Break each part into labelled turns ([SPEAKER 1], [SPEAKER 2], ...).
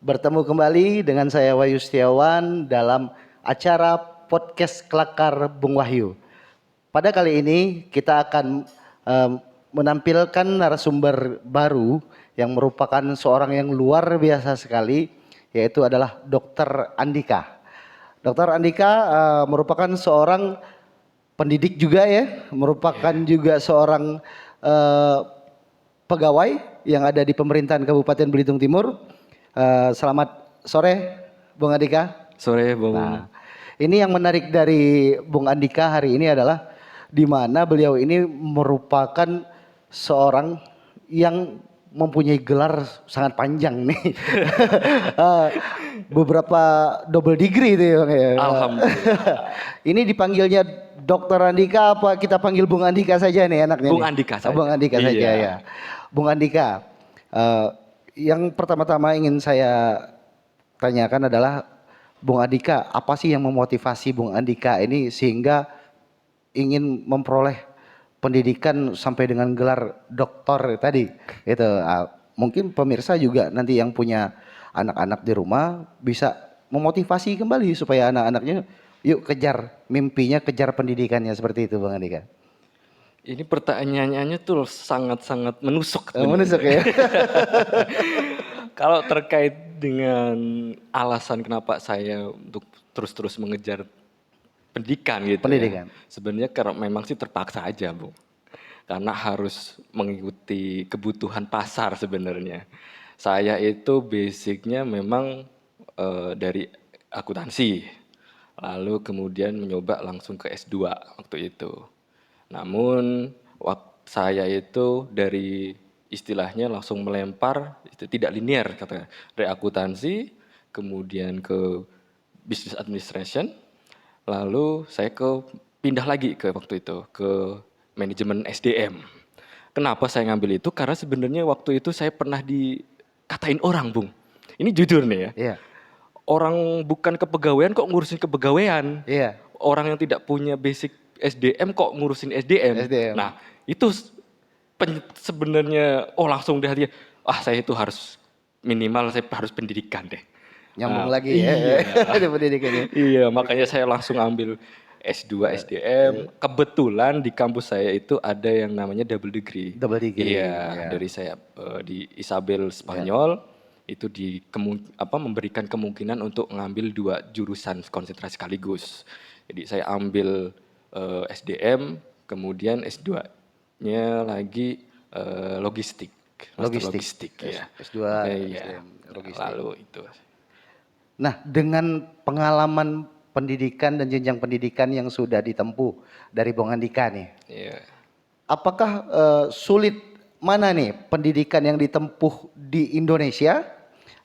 [SPEAKER 1] Bertemu kembali dengan saya Wahyu Setiawan dalam acara podcast Kelakar Bung Wahyu. Pada kali ini kita akan menampilkan narasumber baru yang merupakan seorang yang luar biasa sekali, yaitu adalah Dr. Andika. Dr. Andika merupakan seorang pendidik juga ya, merupakan juga seorang pegawai yang ada di pemerintahan Kabupaten Belitung Timur. Selamat sore, Bung Andika.
[SPEAKER 2] Sore, Bung.
[SPEAKER 1] Nah, ini yang menarik dari Bung Andika hari ini adalah di mana beliau ini merupakan seorang yang mempunyai gelar sangat panjang nih. Beberapa double degree itu ya.
[SPEAKER 2] Alhamdulillah.
[SPEAKER 1] Ini dipanggilnya Dokter Andika apa kita panggil Bung Andika saja nih enaknya?
[SPEAKER 2] Bung
[SPEAKER 1] nih?
[SPEAKER 2] Andika saja.
[SPEAKER 1] Bung Andika saja
[SPEAKER 2] Iya.
[SPEAKER 1] ya. Bung Andika, yang pertama-tama ingin saya tanyakan adalah Bung Andika, apa sih yang memotivasi Bung Andika ini sehingga ingin memperoleh pendidikan sampai dengan gelar doktor tadi? Itu mungkin pemirsa juga nanti yang punya anak-anak di rumah bisa memotivasi kembali supaya anak-anaknya yuk kejar mimpinya, kejar pendidikannya seperti itu, Bang Andika.
[SPEAKER 2] Ini pertanyaannya tuh sangat-sangat menusuk.
[SPEAKER 1] Menusuk ya.
[SPEAKER 2] Kalau terkait dengan alasan kenapa saya untuk terus-terus mengejar pendidikan gitu
[SPEAKER 1] Pendidikan.
[SPEAKER 2] ya. Sebenarnya karena memang sih terpaksa aja, Bu. Karena harus mengikuti kebutuhan pasar sebenarnya. Saya itu basicnya memang dari akuntansi. Lalu kemudian mencoba langsung ke S2 waktu itu. Namun saya itu dari istilahnya langsung melempar, itu tidak linear katanya. Dari akuntansi, kemudian ke business administration, lalu saya pindah lagi ke waktu itu ke manajemen SDM. Kenapa saya ngambil itu? Karena sebenarnya waktu itu saya pernah dikatain orang, Bung. Ini jujur nih ya.
[SPEAKER 1] Iya.
[SPEAKER 2] Orang bukan kepegawaian kok ngurusin kepegawaian.
[SPEAKER 1] Iya.
[SPEAKER 2] Orang yang tidak punya basic SDM kok ngurusin SDM.
[SPEAKER 1] SDM.
[SPEAKER 2] Nah, itu sebenarnya langsung di hati, saya itu harus minimal saya harus pendidikan deh.
[SPEAKER 1] Nyambung
[SPEAKER 2] Nah,
[SPEAKER 1] lagi ya.
[SPEAKER 2] iya.
[SPEAKER 1] Ada pendidikannya.
[SPEAKER 2] Iya, makanya saya langsung ambil S2 SDM. Kebetulan di kampus saya itu ada yang namanya double degree.
[SPEAKER 1] Double degree.
[SPEAKER 2] Iya, dari saya di Isabel Spanyol itu memberikan kemungkinan untuk mengambil 2 jurusan konsentrasi sekaligus. Jadi saya ambil SDM, kemudian S2-nya lagi logistik. Logistik ya.
[SPEAKER 1] S2
[SPEAKER 2] Iya.
[SPEAKER 1] SDM, logistik.
[SPEAKER 2] Lalu itu.
[SPEAKER 1] Nah, dengan pengalaman pendidikan dan jenjang pendidikan yang sudah ditempuh dari Bung Andika nih.
[SPEAKER 2] Iya.
[SPEAKER 1] Apakah sulit mana nih pendidikan yang ditempuh di Indonesia?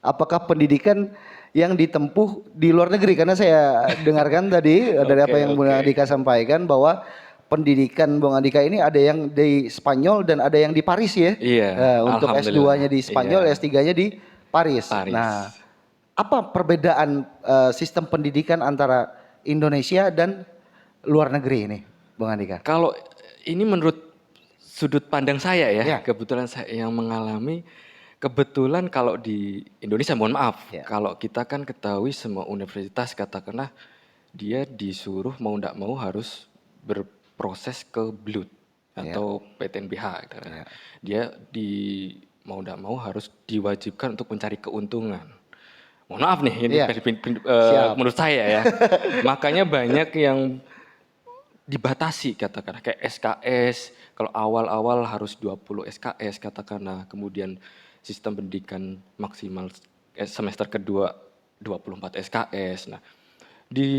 [SPEAKER 1] Apakah pendidikan yang ditempuh di luar negeri? Karena saya dengarkan tadi dari apa yang Bung Andika sampaikan bahwa pendidikan Bung Andika ini ada yang di Spanyol dan ada yang di Paris ya.
[SPEAKER 2] Iya.
[SPEAKER 1] Untuk S2-nya di Spanyol,
[SPEAKER 2] Iya.
[SPEAKER 1] S3-nya di Paris. Nah, apa perbedaan sistem pendidikan antara Indonesia dan luar negeri ini, Bung Andika?
[SPEAKER 2] Kalau ini menurut sudut pandang saya
[SPEAKER 1] Ya.
[SPEAKER 2] kebetulan saya yang mengalami, kebetulan kalau di Indonesia, mohon maaf, kalau kita kan ketahui semua universitas katakanlah dia disuruh mau tidak mau harus berproses ke BLUT atau PTNBH. Dia mau tidak mau harus diwajibkan untuk mencari keuntungan. Mohon maaf nih, ini menurut saya ya. Makanya banyak yang dibatasi katakanlah kayak SKS. Kalau awal-awal harus 20 SKS katakanlah. Kemudian sistem pendidikan maksimal semester kedua 24 SKS. Nah, di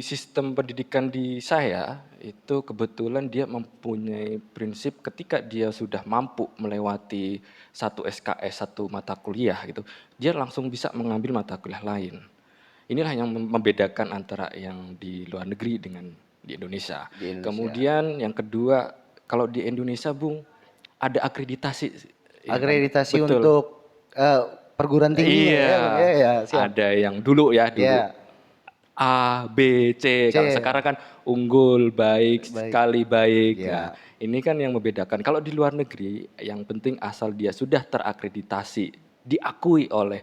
[SPEAKER 2] sistem pendidikan di saya itu kebetulan dia mempunyai prinsip ketika dia sudah mampu melewati 1 SKS, 1 mata kuliah gitu, dia langsung bisa mengambil mata kuliah lain. Inilah yang membedakan antara yang di luar negeri dengan di Indonesia. Kemudian yang kedua, kalau di Indonesia, Bung, ada akreditasi.
[SPEAKER 1] Akreditasi untuk perguruan tinggi.
[SPEAKER 2] Iya, ada yang dulu ya, dulu. A, B, C. Kalau sekarang kan unggul, baik, sekali baik. Nah, ini kan yang membedakan. Kalau di luar negeri, yang penting asal dia sudah terakreditasi, diakui oleh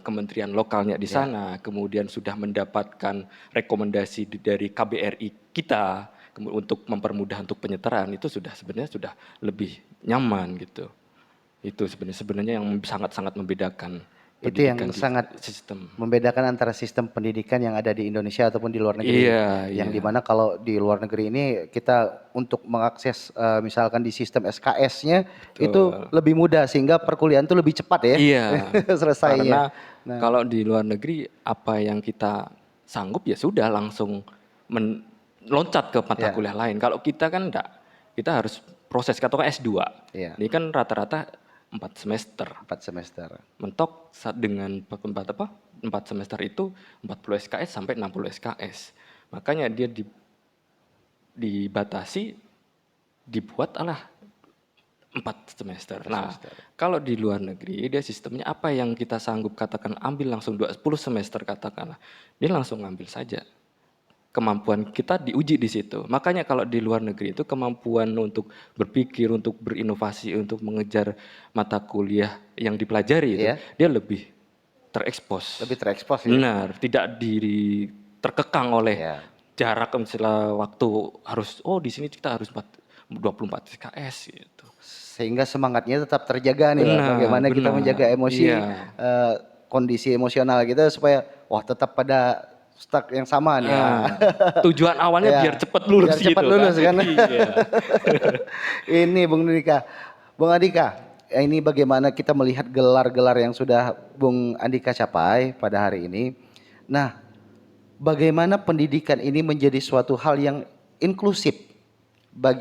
[SPEAKER 2] kementerian lokalnya di sana, kemudian sudah mendapatkan rekomendasi dari KBRI kita untuk mempermudah untuk penyetaraan, itu sebenarnya sudah lebih nyaman gitu. Itu sebenarnya yang sangat-sangat membedakan
[SPEAKER 1] Itu yang
[SPEAKER 2] pendidikan di
[SPEAKER 1] sangat
[SPEAKER 2] sistem.
[SPEAKER 1] membedakan antara sistem pendidikan yang ada di Indonesia ataupun di luar negeri.
[SPEAKER 2] Iya,
[SPEAKER 1] Yang
[SPEAKER 2] iya.
[SPEAKER 1] dimana kalau di luar negeri ini kita untuk mengakses misalkan di sistem SKS-nya itu
[SPEAKER 2] Betul.
[SPEAKER 1] lebih mudah sehingga perkuliahan itu lebih cepat ya
[SPEAKER 2] Iya,
[SPEAKER 1] selesainya.
[SPEAKER 2] karena
[SPEAKER 1] Nah,
[SPEAKER 2] kalau di luar negeri apa yang kita sanggup ya sudah langsung loncat ke mata
[SPEAKER 1] ya,
[SPEAKER 2] kuliah lain. Kalau kita kan enggak, kita harus proses katakan S2.
[SPEAKER 1] ya,
[SPEAKER 2] Ini kan rata-rata 4 semester.
[SPEAKER 1] 4 semester.
[SPEAKER 2] Mentok dengan 4 semester itu 40 SKS sampai 60 SKS. Makanya dia dibatasi, dibuat 4 semester. Nah, kalau di luar negeri dia sistemnya apa yang kita sanggup katakan ambil langsung 10 semester katakanlah. Dia langsung ngambil saja. Kemampuan kita diuji di situ. Makanya kalau di luar negeri itu kemampuan untuk berpikir, untuk berinovasi, untuk mengejar mata kuliah yang dipelajari itu,
[SPEAKER 1] Iya.
[SPEAKER 2] dia lebih terekspos.
[SPEAKER 1] Lebih terekspos ya.
[SPEAKER 2] Benar, tidak terkekang oleh
[SPEAKER 1] Ya.
[SPEAKER 2] jarak misalnya waktu harus di sini kita harus 24 SKS gitu.
[SPEAKER 1] Sehingga semangatnya tetap terjaga nih Pak.
[SPEAKER 2] Benar,
[SPEAKER 1] Bagaimana kita
[SPEAKER 2] benar.
[SPEAKER 1] menjaga emosi,
[SPEAKER 2] Iya.
[SPEAKER 1] kondisi emosional kita supaya tetap pada stuck yang sama nih ya.
[SPEAKER 2] Tujuan awalnya
[SPEAKER 1] Ya,
[SPEAKER 2] biar cepat lulus
[SPEAKER 1] biar cepat
[SPEAKER 2] gitu
[SPEAKER 1] lulus kan.
[SPEAKER 2] Iya.
[SPEAKER 1] Ini Bung Andika. Bung Andika, ini bagaimana kita melihat gelar-gelar yang sudah Bung Andika capai pada hari ini. Nah, bagaimana pendidikan ini menjadi suatu hal yang inklusif,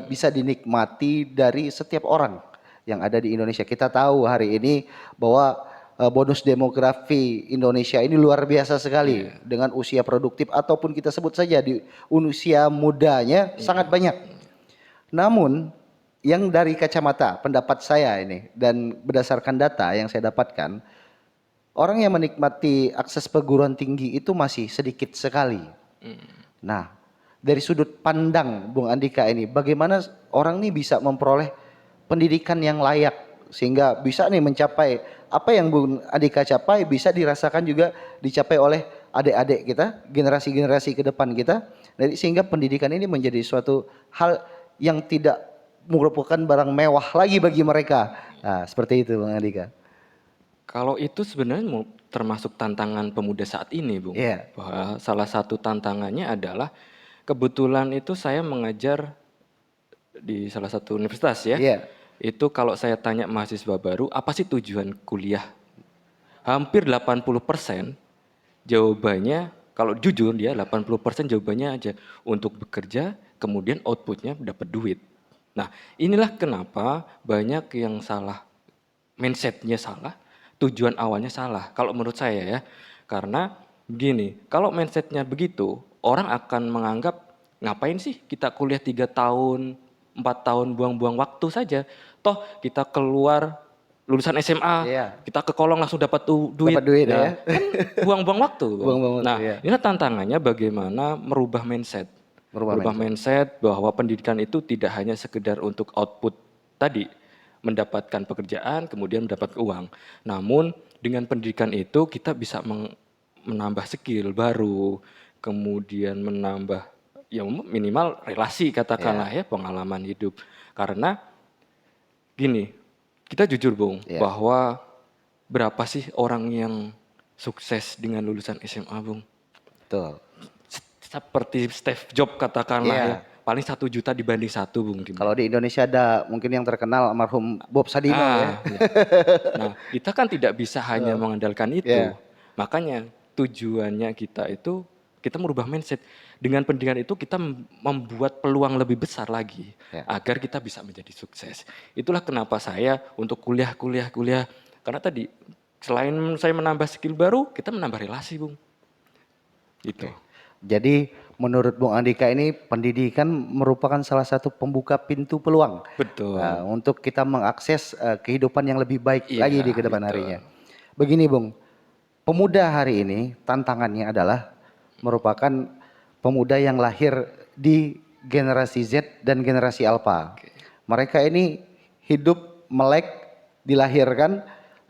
[SPEAKER 1] bisa dinikmati dari setiap orang yang ada di Indonesia. Kita tahu hari ini bahwa bonus demografi Indonesia ini luar biasa sekali dengan usia produktif ataupun kita sebut saja di usia mudanya sangat banyak. Namun yang dari kacamata pendapat saya ini dan berdasarkan data yang saya dapatkan, orang yang menikmati akses perguruan tinggi itu masih sedikit sekali. Nah, dari sudut pandang Bung Andika ini, bagaimana orang ini bisa memperoleh pendidikan yang layak sehingga bisa nih mencapai apa yang Bung Andika capai bisa dirasakan juga dicapai oleh adik-adik kita, generasi-generasi ke depan kita, sehingga pendidikan ini menjadi suatu hal yang tidak merupakan barang mewah lagi bagi mereka. Nah, seperti itu Bung Andika.
[SPEAKER 2] Kalau itu sebenarnya termasuk tantangan pemuda saat ini, Bung.
[SPEAKER 1] Iya.
[SPEAKER 2] Bahwa salah satu tantangannya adalah kebetulan itu saya mengajar di salah satu universitas ya.
[SPEAKER 1] Iya.
[SPEAKER 2] Itu kalau saya tanya mahasiswa baru, apa sih tujuan kuliah? Hampir 80% jawabannya, kalau jujur dia 80% jawabannya aja untuk bekerja, kemudian outputnya dapat duit. Nah, inilah kenapa banyak yang salah, mindsetnya salah, tujuan awalnya salah. Kalau menurut saya ya, karena begini, kalau mindsetnya begitu, orang akan menganggap ngapain sih kita kuliah 3 tahun, 4 tahun buang-buang waktu saja. Toh kita keluar lulusan SMA,
[SPEAKER 1] Iya.
[SPEAKER 2] kita ke kolong langsung dapat duit.
[SPEAKER 1] Dapat duit ya.
[SPEAKER 2] Kan buang-buang waktu.
[SPEAKER 1] Buang-buang waktu,
[SPEAKER 2] Nah,
[SPEAKER 1] ya.
[SPEAKER 2] ini tantangannya bagaimana merubah mindset. Merubah mindset bahwa pendidikan itu tidak hanya sekedar untuk output tadi, mendapatkan pekerjaan, kemudian mendapat uang. Namun dengan pendidikan itu kita bisa menambah skill baru, kemudian menambah ya minimal relasi katakanlah ya pengalaman hidup. Karena gini, kita jujur Bung, bahwa berapa sih orang yang sukses dengan lulusan SMA Bung?
[SPEAKER 1] Betul.
[SPEAKER 2] Seperti Steve Jobs katakanlah ya, paling 1 juta dibanding 1 Bung.
[SPEAKER 1] Kalau di Indonesia ada mungkin yang terkenal almarhum Bob Sadino ya.
[SPEAKER 2] Nah, kita kan tidak bisa hanya mengandalkan itu. Makanya tujuannya kita itu kita merubah mindset. Dengan pendidikan itu kita membuat peluang lebih besar lagi agar kita bisa menjadi sukses. Itulah kenapa saya untuk kuliah. Karena tadi selain saya menambah skill baru, kita menambah relasi, Bung. Itu.
[SPEAKER 1] Jadi menurut Bung Andika ini pendidikan merupakan salah satu pembuka pintu peluang.
[SPEAKER 2] Betul.
[SPEAKER 1] Untuk kita mengakses kehidupan yang lebih baik lagi di kedepan harinya. Begini Bung, pemuda hari ini tantangannya adalah merupakan pemuda yang lahir di generasi Z dan generasi Alpha. Mereka ini hidup melek, dilahirkan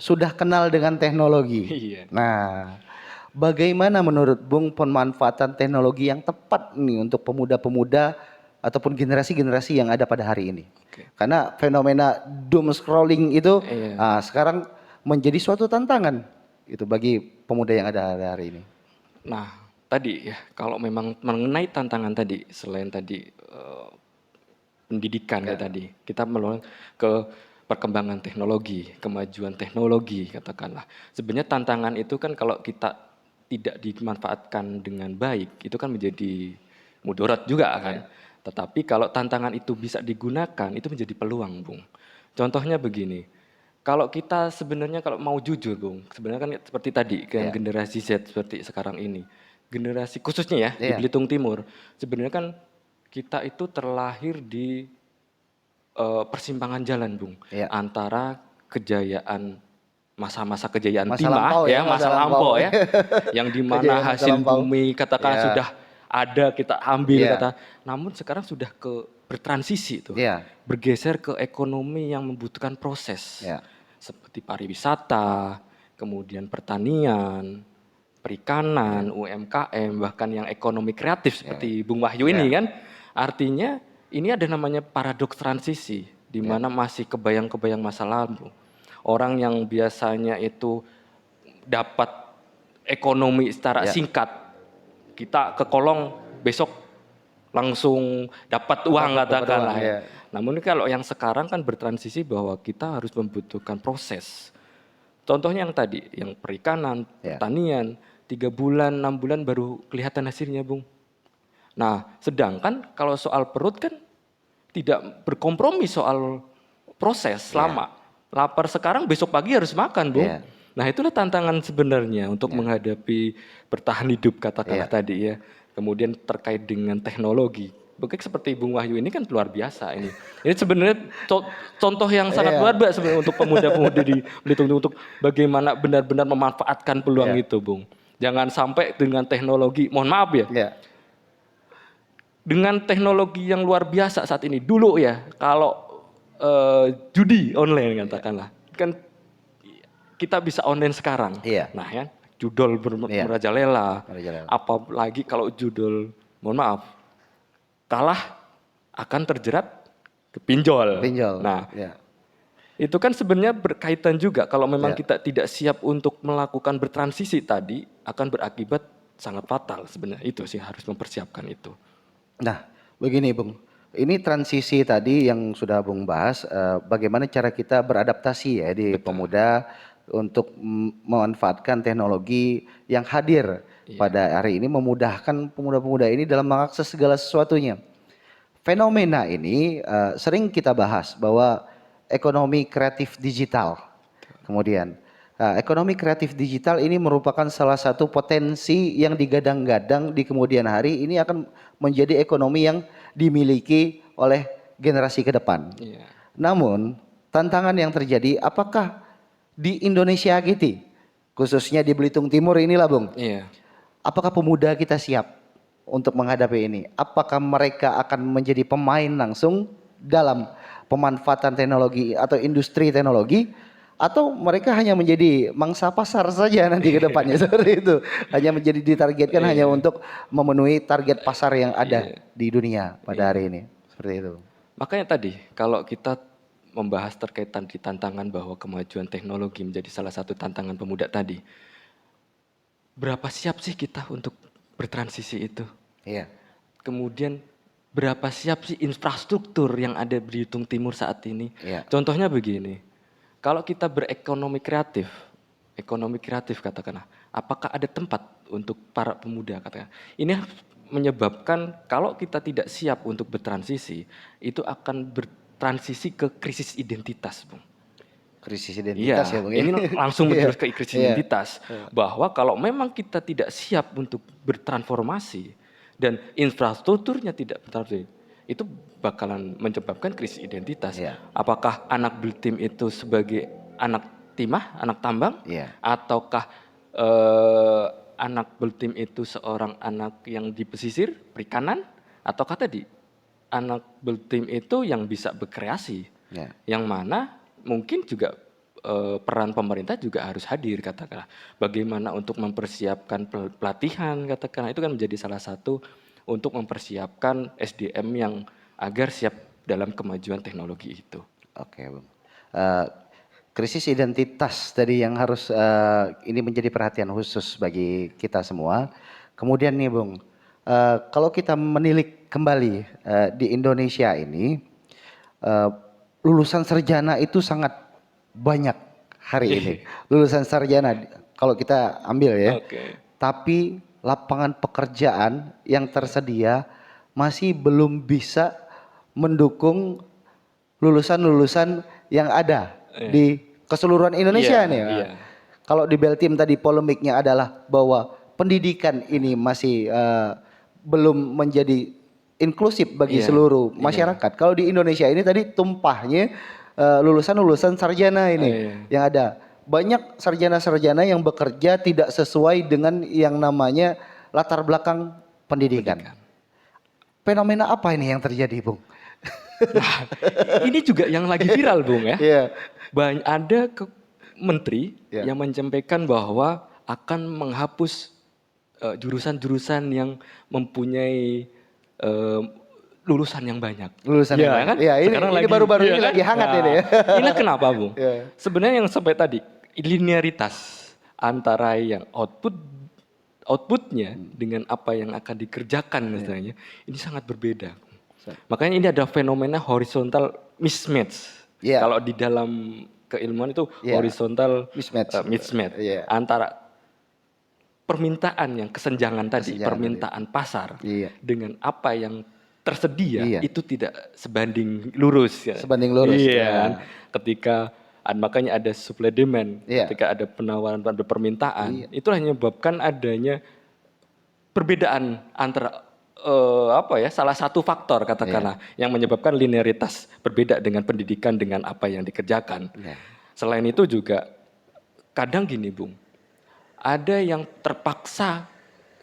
[SPEAKER 1] sudah kenal dengan teknologi.
[SPEAKER 2] Iya.
[SPEAKER 1] Nah, bagaimana menurut Bung pemanfaatan teknologi yang tepat nih untuk pemuda-pemuda ataupun generasi-generasi yang ada pada hari ini?
[SPEAKER 2] Oke.
[SPEAKER 1] Karena fenomena doom scrolling itu
[SPEAKER 2] Iya.
[SPEAKER 1] sekarang menjadi suatu tantangan itu bagi pemuda yang ada hari ini.
[SPEAKER 2] Nah, tadi ya, kalau memang mengenai tantangan tadi, selain tadi pendidikan kayak tadi, kita melalui ke perkembangan teknologi, kemajuan teknologi katakanlah. Sebenarnya tantangan itu kan kalau kita tidak dimanfaatkan dengan baik, itu kan menjadi mudarat juga kan. Tetapi kalau tantangan itu bisa digunakan, itu menjadi peluang, Bung. Contohnya begini, kalau kita sebenarnya kalau mau jujur, Bung, sebenarnya kan seperti tadi, kan generasi Z seperti sekarang ini. Generasi khususnya ya di Belitung Timur, sebenarnya kan kita itu terlahir di persimpangan jalan, Bung, antara kejayaan masa-masa kejayaan
[SPEAKER 1] Masa
[SPEAKER 2] timah
[SPEAKER 1] lampau ya,
[SPEAKER 2] ya, masa lampau ya, yang dimana
[SPEAKER 1] Kejayaan masa
[SPEAKER 2] hasil
[SPEAKER 1] lampau.
[SPEAKER 2] bumi katakan sudah ada kita ambil kata, namun sekarang sudah ke bertransisi tuh, bergeser ke ekonomi yang membutuhkan proses, seperti pariwisata, kemudian pertanian, perikanan, UMKM, bahkan yang ekonomi kreatif seperti Bung Wahyu ini kan, artinya ini ada namanya paradoks transisi, di mana masih kebayang-kebayang masa lalu. Orang yang biasanya itu dapat ekonomi secara singkat, kita ke kolong besok langsung dapat uang katakanlah ya. Namun kalau yang sekarang kan bertransisi bahwa kita harus membutuhkan proses. Contohnya yang tadi, yang perikanan, pertanian, 3 bulan, 6 bulan baru kelihatan hasilnya, Bung. Nah, sedangkan kalau soal perut kan tidak berkompromi soal proses lama. Lapar sekarang, besok pagi harus makan, Bung. Nah, itulah tantangan sebenarnya untuk menghadapi bertahan hidup katakanlah tadi ya. Kemudian terkait dengan teknologi. Begitu seperti Bung Wahyu ini kan luar biasa ini. Ini sebenarnya contoh yang sangat luar biasa sebenarnya untuk pemuda-pemuda di Belitung untuk bagaimana benar-benar memanfaatkan peluang itu, Bung. Jangan sampai dengan teknologi, mohon maaf ya, dengan teknologi yang luar biasa saat ini. Dulu ya, kalau judi online katakanlah, kan kita bisa online sekarang. Nah ya, judol merajalela, apalagi kalau judol, mohon maaf, kalah akan terjerat ke pinjol. Nah, itu kan sebenarnya berkaitan juga kalau memang kita tidak siap untuk melakukan bertransisi tadi akan berakibat sangat fatal sebenarnya. Itu sih harus mempersiapkan itu.
[SPEAKER 1] Nah, begini Bung, ini transisi tadi yang sudah Bung bahas, bagaimana cara kita beradaptasi ya di pemuda untuk memanfaatkan teknologi yang hadir pada hari ini, memudahkan pemuda-pemuda ini dalam mengakses segala sesuatunya. Fenomena ini sering kita bahas bahwa ekonomi kreatif digital. Kemudian, ekonomi kreatif digital ini merupakan salah satu potensi yang digadang-gadang di kemudian hari ini akan menjadi ekonomi yang dimiliki oleh generasi ke depan. Namun, tantangan yang terjadi, apakah di Indonesia gitu, khususnya di Belitung Timur inilah Bung, apakah pemuda kita siap untuk menghadapi ini? Apakah mereka akan menjadi pemain langsung dalam pemanfaatan teknologi atau industri teknologi, atau mereka hanya menjadi mangsa pasar saja nanti ke depannya seperti itu, hanya menjadi ditargetkan hanya untuk memenuhi target pasar yang ada di dunia pada hari ini, seperti itu.
[SPEAKER 2] Makanya tadi kalau kita membahas terkait tantangan bahwa kemajuan teknologi menjadi salah satu tantangan pemuda tadi, berapa siap sih kita untuk bertransisi itu? Kemudian berapa siap sih infrastruktur yang ada di Belitung Timur saat ini? Contohnya begini, kalau kita berekonomi kreatif katakanlah, apakah ada tempat untuk para pemuda katakanlah? Ini menyebabkan kalau kita tidak siap untuk bertransisi, itu akan bertransisi ke krisis identitas, Bung.
[SPEAKER 1] Krisis identitas ya Bung.
[SPEAKER 2] Ini langsung terus ke krisis identitas. Bahwa kalau memang kita tidak siap untuk bertransformasi dan infrastrukturnya tidak bertransformasi, itu bakalan menyebabkan krisis identitas. Apakah anak Belitung itu sebagai anak timah, anak tambang, ataukah anak Belitung itu seorang anak yang di pesisir, perikanan, ataukah tadi anak Belitung itu yang bisa berkreasi, yang mana mungkin juga peran pemerintah juga harus hadir katakanlah. Bagaimana untuk mempersiapkan pelatihan katakanlah itu kan menjadi salah satu untuk mempersiapkan SDM yang agar siap dalam kemajuan teknologi itu.
[SPEAKER 1] Oke, Bung. Eh, krisis identitas tadi yang harus ini menjadi perhatian khusus bagi kita semua. Kemudian nih, Bung, kalau kita menilik kembali di Indonesia ini, eh, lulusan sarjana itu sangat banyak hari ini. Lulusan sarjana kalau kita ambil ya.
[SPEAKER 2] Oke.
[SPEAKER 1] Tapi lapangan pekerjaan yang tersedia masih belum bisa mendukung lulusan-lulusan yang ada di keseluruhan Indonesia
[SPEAKER 2] Iya,
[SPEAKER 1] nih.
[SPEAKER 2] iya.
[SPEAKER 1] Kalau di Beltim tadi polemiknya adalah bahwa pendidikan ini masih belum menjadi inklusif bagi
[SPEAKER 2] Iya,
[SPEAKER 1] seluruh
[SPEAKER 2] iya.
[SPEAKER 1] masyarakat. Kalau di Indonesia ini tadi tumpahnya lulusan-lulusan sarjana ini
[SPEAKER 2] Iya.
[SPEAKER 1] yang ada. Banyak sarjana-sarjana yang bekerja tidak sesuai dengan yang namanya latar belakang pendidikan. Fenomena apa ini yang terjadi, Bung?
[SPEAKER 2] Nah, ini juga yang lagi viral, Bung ya.
[SPEAKER 1] Iya.
[SPEAKER 2] Ada menteri
[SPEAKER 1] Iya.
[SPEAKER 2] yang menyampaikan bahwa akan menghapus jurusan-jurusan yang mempunyai lulusan yang banyak.
[SPEAKER 1] Lulusan yang banyak.
[SPEAKER 2] Kan?
[SPEAKER 1] Iya, ini baru-baru ini
[SPEAKER 2] kan?
[SPEAKER 1] lagi hangat ini ya.
[SPEAKER 2] Ini kenapa, Bung?
[SPEAKER 1] Iya.
[SPEAKER 2] Sebenarnya yang sampai tadi linearitas antara yang outputnya dengan apa yang akan dikerjakan misalnya ini sangat berbeda. Makanya ini ada fenomena horizontal mismatch.
[SPEAKER 1] Iya.
[SPEAKER 2] Kalau di dalam keilmuan itu horizontal mismatch
[SPEAKER 1] Iya.
[SPEAKER 2] antara permintaan yang kesenjangan tadi,
[SPEAKER 1] Kesenjangan
[SPEAKER 2] permintaan pasar
[SPEAKER 1] Iya.
[SPEAKER 2] dengan apa yang tersedia
[SPEAKER 1] Iya.
[SPEAKER 2] itu tidak sebanding lurus ya.
[SPEAKER 1] Sebanding lurus,
[SPEAKER 2] Iya.
[SPEAKER 1] ya.
[SPEAKER 2] Kan? Ketika makanya ada supply demand,
[SPEAKER 1] Iya.
[SPEAKER 2] ketika ada penawaran pada permintaan, itu hanya menyebabkan adanya perbedaan antara salah satu faktor katakanlah yang menyebabkan linearitas berbeda dengan pendidikan dengan apa yang dikerjakan.
[SPEAKER 1] Iya.
[SPEAKER 2] Selain itu juga kadang gini, Bung. Ada yang terpaksa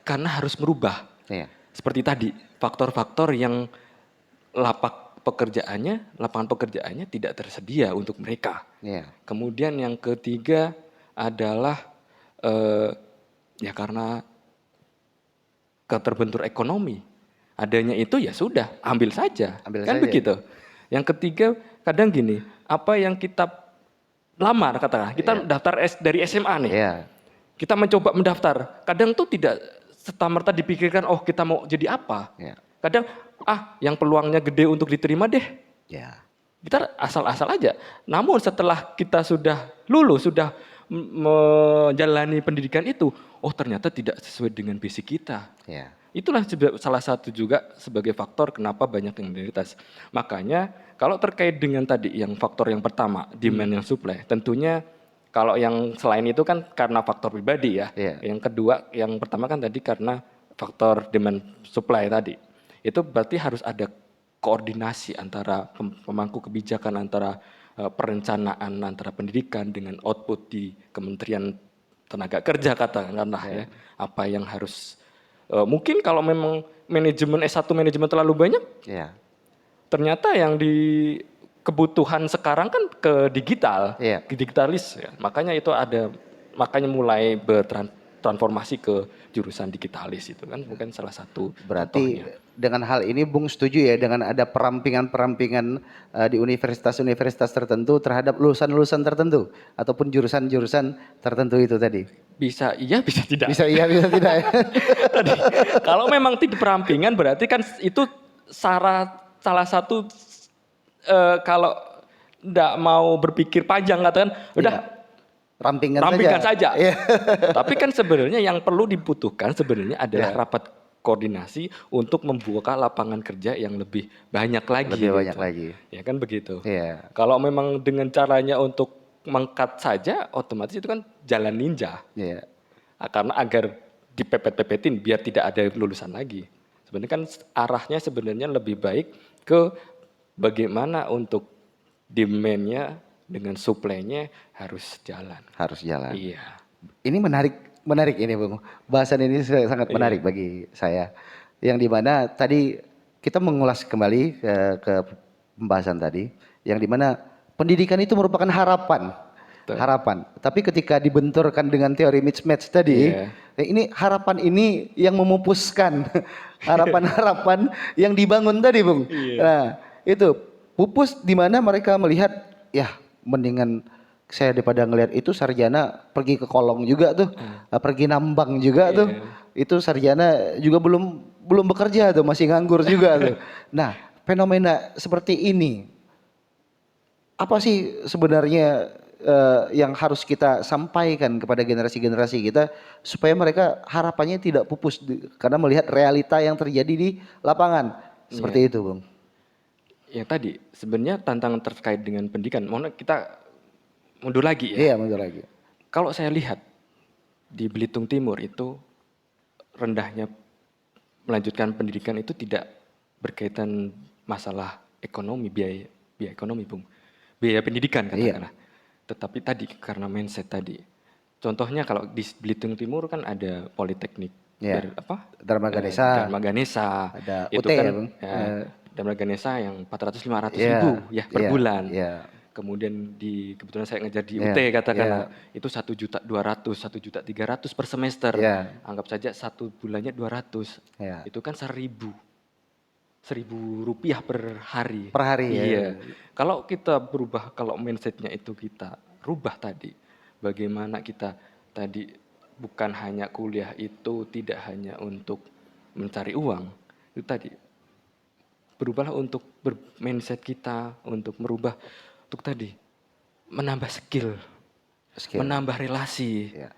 [SPEAKER 2] karena harus merubah.
[SPEAKER 1] Iya.
[SPEAKER 2] Seperti tadi, faktor-faktor yang lapangan pekerjaannya tidak tersedia untuk mereka.
[SPEAKER 1] Iya.
[SPEAKER 2] Kemudian yang ketiga adalah ya karena keterbentur ekonomi. Adanya itu ya sudah, ambil saja.
[SPEAKER 1] Ambil
[SPEAKER 2] Kan
[SPEAKER 1] saja.
[SPEAKER 2] begitu. Yang ketiga kadang gini, apa yang kita lamar katakanlah, kita daftar dari SMA nih.
[SPEAKER 1] Iya.
[SPEAKER 2] Kita mencoba mendaftar, kadang tuh tidak serta-merta dipikirkan, oh kita mau jadi apa.
[SPEAKER 1] Iya.
[SPEAKER 2] Kadang, yang peluangnya gede untuk diterima deh.
[SPEAKER 1] Iya.
[SPEAKER 2] Kita asal-asal aja. Namun setelah kita sudah lulus, sudah menjalani pendidikan itu, oh ternyata tidak sesuai dengan basic kita.
[SPEAKER 1] Iya.
[SPEAKER 2] Itulah salah satu juga sebagai faktor kenapa banyak yang minoritas. Makanya kalau terkait dengan tadi yang faktor yang pertama, demand yang supply, tentunya kalau yang selain itu kan karena faktor pribadi ya.
[SPEAKER 1] Iya.
[SPEAKER 2] Yang kedua, yang pertama kan tadi karena faktor demand supply tadi. Itu berarti harus ada koordinasi antara pemangku kebijakan, antara perencanaan antara pendidikan dengan output di Kementerian Tenaga Kerja katakanlah ya. Apa yang harus mungkin kalau memang manajemen S1 manajemen terlalu banyak,
[SPEAKER 1] Iya.
[SPEAKER 2] ternyata yang di kebutuhan sekarang kan ke digital,
[SPEAKER 1] Iya.
[SPEAKER 2] ke digitalis ya. Makanya mulai bertransformasi ke jurusan digitalis itu kan bukan salah satu
[SPEAKER 1] Berarti
[SPEAKER 2] contohnya.
[SPEAKER 1] dengan hal ini Bung setuju ya dengan ada perampingan-perampingan di universitas-universitas tertentu terhadap lulusan-lulusan tertentu ataupun jurusan-jurusan tertentu itu tadi.
[SPEAKER 2] Bisa iya, bisa tidak.
[SPEAKER 1] Bisa iya, bisa tidak ya.
[SPEAKER 2] Tadi, kalau memang tidak perampingan berarti kan itu salah satu kalau tidak mau berpikir panjang katakan udah
[SPEAKER 1] Rampingan
[SPEAKER 2] saja.
[SPEAKER 1] Iya.
[SPEAKER 2] Tapi kan sebenarnya yang perlu dibutuhkan sebenarnya adalah rapat koordinasi untuk membuka lapangan kerja yang lebih banyak lagi.
[SPEAKER 1] Lebih banyak lagi.
[SPEAKER 2] Ya kan begitu.
[SPEAKER 1] Iya.
[SPEAKER 2] Kalau memang dengan caranya untuk mengkat saja, otomatis itu kan jalan ninja.
[SPEAKER 1] Iya.
[SPEAKER 2] Karena agar dipepet-pepetin biar tidak ada lulusan lagi. Sebenarnya kan arahnya sebenarnya lebih baik ke bagaimana untuk demand-nya dengan supply-nya harus jalan.
[SPEAKER 1] Harus jalan.
[SPEAKER 2] Iya.
[SPEAKER 1] Ini menarik ini Bung. Bahasan ini sangat menarik bagi saya. Yang dimana tadi kita mengulas kembali ke pembahasan tadi. Yang dimana pendidikan itu merupakan harapan harapan. Tapi ketika dibenturkan dengan teori mismatch tadi,
[SPEAKER 2] Iya.
[SPEAKER 1] ini harapan ini yang memupuskan harapan-harapan yang dibangun tadi, Bung.
[SPEAKER 2] Iya.
[SPEAKER 1] Nah, itu pupus di mana mereka melihat, ya mendingan saya daripada ngelihat itu sarjana pergi ke kolong juga tuh, pergi nambang juga tuh.
[SPEAKER 2] Iya.
[SPEAKER 1] Itu sarjana juga belum bekerja tuh, masih nganggur juga tuh. Nah, fenomena seperti ini apa sih sebenarnya yang harus kita sampaikan kepada generasi-generasi kita supaya mereka harapannya tidak pupus karena melihat realita yang terjadi di lapangan seperti
[SPEAKER 2] Iya.
[SPEAKER 1] itu, Bung.
[SPEAKER 2] Yang tadi sebenarnya tantangan terkait dengan pendidikan. Mohon kita mundur lagi ya.
[SPEAKER 1] Iya, mundur lagi.
[SPEAKER 2] Kalau saya lihat di Belitung Timur itu rendahnya melanjutkan pendidikan itu tidak berkaitan masalah ekonomi, biaya ekonomi, Bung. Biaya pendidikan
[SPEAKER 1] Iya.
[SPEAKER 2] katakanlah. Tetapi tadi karena mindset tadi. Contohnya kalau di Belitung Timur kan ada Politeknik
[SPEAKER 1] Iya. Dharma
[SPEAKER 2] Dharma
[SPEAKER 1] Ganesha,
[SPEAKER 2] Ganesha.
[SPEAKER 1] ada
[SPEAKER 2] Itu
[SPEAKER 1] UT
[SPEAKER 2] kan
[SPEAKER 1] ya, Bung.
[SPEAKER 2] Dharma Ganesha yang 400-500
[SPEAKER 1] Iya,
[SPEAKER 2] ribu ya per
[SPEAKER 1] iya,
[SPEAKER 2] bulan.
[SPEAKER 1] iya,
[SPEAKER 2] Kemudian kebetulan saya ngejar di
[SPEAKER 1] iya,
[SPEAKER 2] UT katakanlah,
[SPEAKER 1] iya,
[SPEAKER 2] itu 1.200.000, 1.300.000 per semester.
[SPEAKER 1] iya,
[SPEAKER 2] Anggap saja satu bulannya 200.
[SPEAKER 1] iya.
[SPEAKER 2] Itu kan 1.000 rupiah per hari.
[SPEAKER 1] Per hari ya.
[SPEAKER 2] Iya. Kalau kita berubah, kalau mindsetnya itu kita rubah tadi, bagaimana kita tadi bukan hanya kuliah itu tidak hanya untuk mencari uang, itu tadi berubahlah untuk mindset kita, untuk merubah, untuk tadi menambah skill,
[SPEAKER 1] Skill.
[SPEAKER 2] menambah relasi.
[SPEAKER 1] Iya.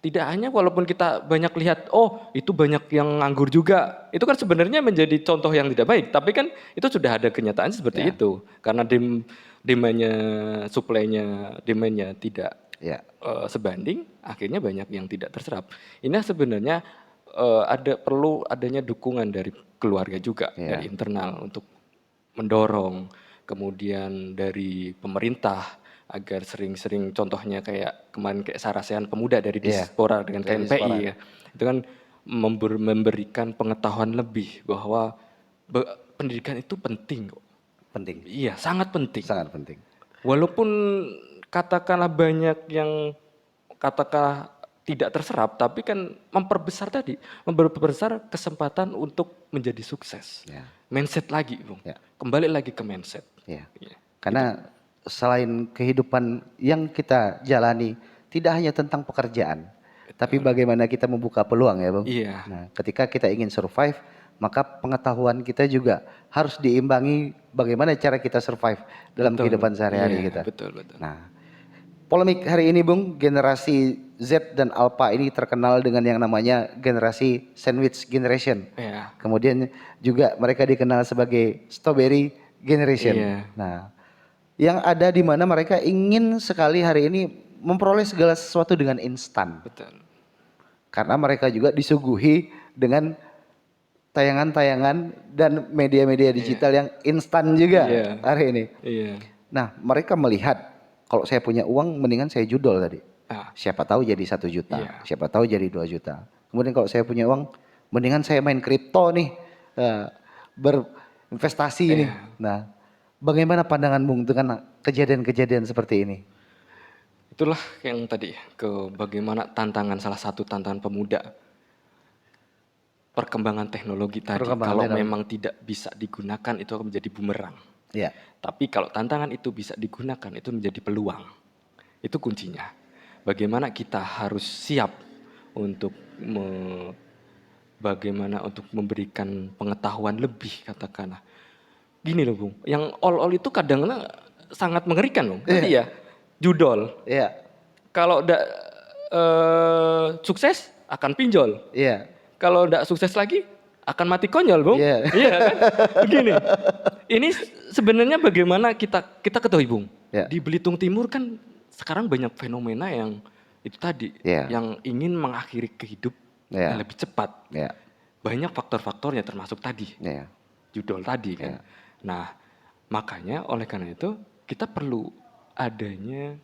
[SPEAKER 2] Tidak hanya walaupun kita banyak lihat, oh itu banyak yang nganggur juga. Itu kan sebenarnya menjadi contoh yang tidak baik. Tapi kan itu sudah ada kenyataan seperti
[SPEAKER 1] Ya.
[SPEAKER 2] itu. Karena demandnya, supply-nya, demand-nya tidak
[SPEAKER 1] Ya.
[SPEAKER 2] sebanding, akhirnya banyak yang tidak terserap. Ini sebenarnya perlu adanya dukungan dari keluarga juga,
[SPEAKER 1] Ya.
[SPEAKER 2] dari internal untuk mendorong. Kemudian dari pemerintah, agar sering-sering contohnya kayak kemarin kayak Sarasehan Pemuda dari
[SPEAKER 1] Iya.
[SPEAKER 2] Dispora dengan
[SPEAKER 1] Dari
[SPEAKER 2] KMPI
[SPEAKER 1] Dispora.
[SPEAKER 2] ya. Itu kan memberikan pengetahuan lebih bahwa pendidikan itu penting kok.
[SPEAKER 1] Penting.
[SPEAKER 2] Iya, sangat penting.
[SPEAKER 1] Sangat penting.
[SPEAKER 2] Walaupun katakanlah banyak yang katakanlah tidak terserap, tapi kan memperbesar kesempatan untuk menjadi sukses.
[SPEAKER 1] Ya.
[SPEAKER 2] Mindset lagi, Bung.
[SPEAKER 1] Ya.
[SPEAKER 2] Kembali lagi ke mindset.
[SPEAKER 1] Ya.
[SPEAKER 2] Iya.
[SPEAKER 1] Karena selain kehidupan yang kita jalani tidak hanya tentang pekerjaan, tapi bagaimana kita membuka peluang ya, Bung.
[SPEAKER 2] Iya.
[SPEAKER 1] Nah, ketika kita ingin survive, maka pengetahuan kita juga harus diimbangi bagaimana cara kita survive dalam kehidupan sehari-hari
[SPEAKER 2] Iya,
[SPEAKER 1] kita.
[SPEAKER 2] betul.
[SPEAKER 1] Nah, polemik hari ini, Bung, generasi Z dan Alpha ini terkenal dengan yang namanya generasi sandwich generation.
[SPEAKER 2] Iya.
[SPEAKER 1] Kemudian juga mereka dikenal sebagai strawberry generation.
[SPEAKER 2] Iya.
[SPEAKER 1] Nah, yang ada di mana mereka ingin sekali hari ini memperoleh segala sesuatu dengan instan.
[SPEAKER 2] Betul.
[SPEAKER 1] Karena mereka juga disuguhi dengan tayangan-tayangan dan media-media digital yang instan juga
[SPEAKER 2] Iya.
[SPEAKER 1] hari ini.
[SPEAKER 2] Iya.
[SPEAKER 1] Nah, mereka melihat kalau saya punya uang mendingan saya judol tadi.
[SPEAKER 2] Ah,
[SPEAKER 1] Siapa tahu jadi 1 juta,
[SPEAKER 2] Iya.
[SPEAKER 1] siapa tahu jadi 2 juta. Kemudian kalau saya punya uang mendingan saya main kripto nih, berinvestasi nih. Nah, bagaimana pandangan Bung dengan kejadian-kejadian seperti ini?
[SPEAKER 2] itulah yang tadi bagaimana salah satu tantangan pemuda. Perkembangan teknologi tadi,
[SPEAKER 1] Perkembangan
[SPEAKER 2] kalau
[SPEAKER 1] teknologi.
[SPEAKER 2] memang tidak bisa digunakan itu akan menjadi bumerang.
[SPEAKER 1] Ya,
[SPEAKER 2] Tapi kalau tantangan itu bisa digunakan itu menjadi peluang. Itu kuncinya. Bagaimana kita harus siap untuk bagaimana untuk memberikan pengetahuan lebih katakanlah. Gini loh, Bung. Yang all itu kadang-kadang sangat mengerikan loh. Tadi ya, judol.
[SPEAKER 1] iya,
[SPEAKER 2] Kalau tidak sukses akan pinjol.
[SPEAKER 1] iya,
[SPEAKER 2] Kalau tidak sukses lagi akan mati konyol, Bung.
[SPEAKER 1] iya.
[SPEAKER 2] Iya kan? Begini. Ini sebenarnya bagaimana kita ketahui, Bung.
[SPEAKER 1] Ya.
[SPEAKER 2] Di Belitung Timur kan sekarang banyak fenomena yang itu tadi,
[SPEAKER 1] Ya.
[SPEAKER 2] yang ingin mengakhiri kehidup
[SPEAKER 1] Ya.
[SPEAKER 2] lebih cepat.
[SPEAKER 1] Ya,
[SPEAKER 2] Banyak faktor-faktornya termasuk tadi,
[SPEAKER 1] ya,
[SPEAKER 2] judul tadi kan.
[SPEAKER 1] Ya.
[SPEAKER 2] Nah, makanya oleh karena itu kita perlu adanya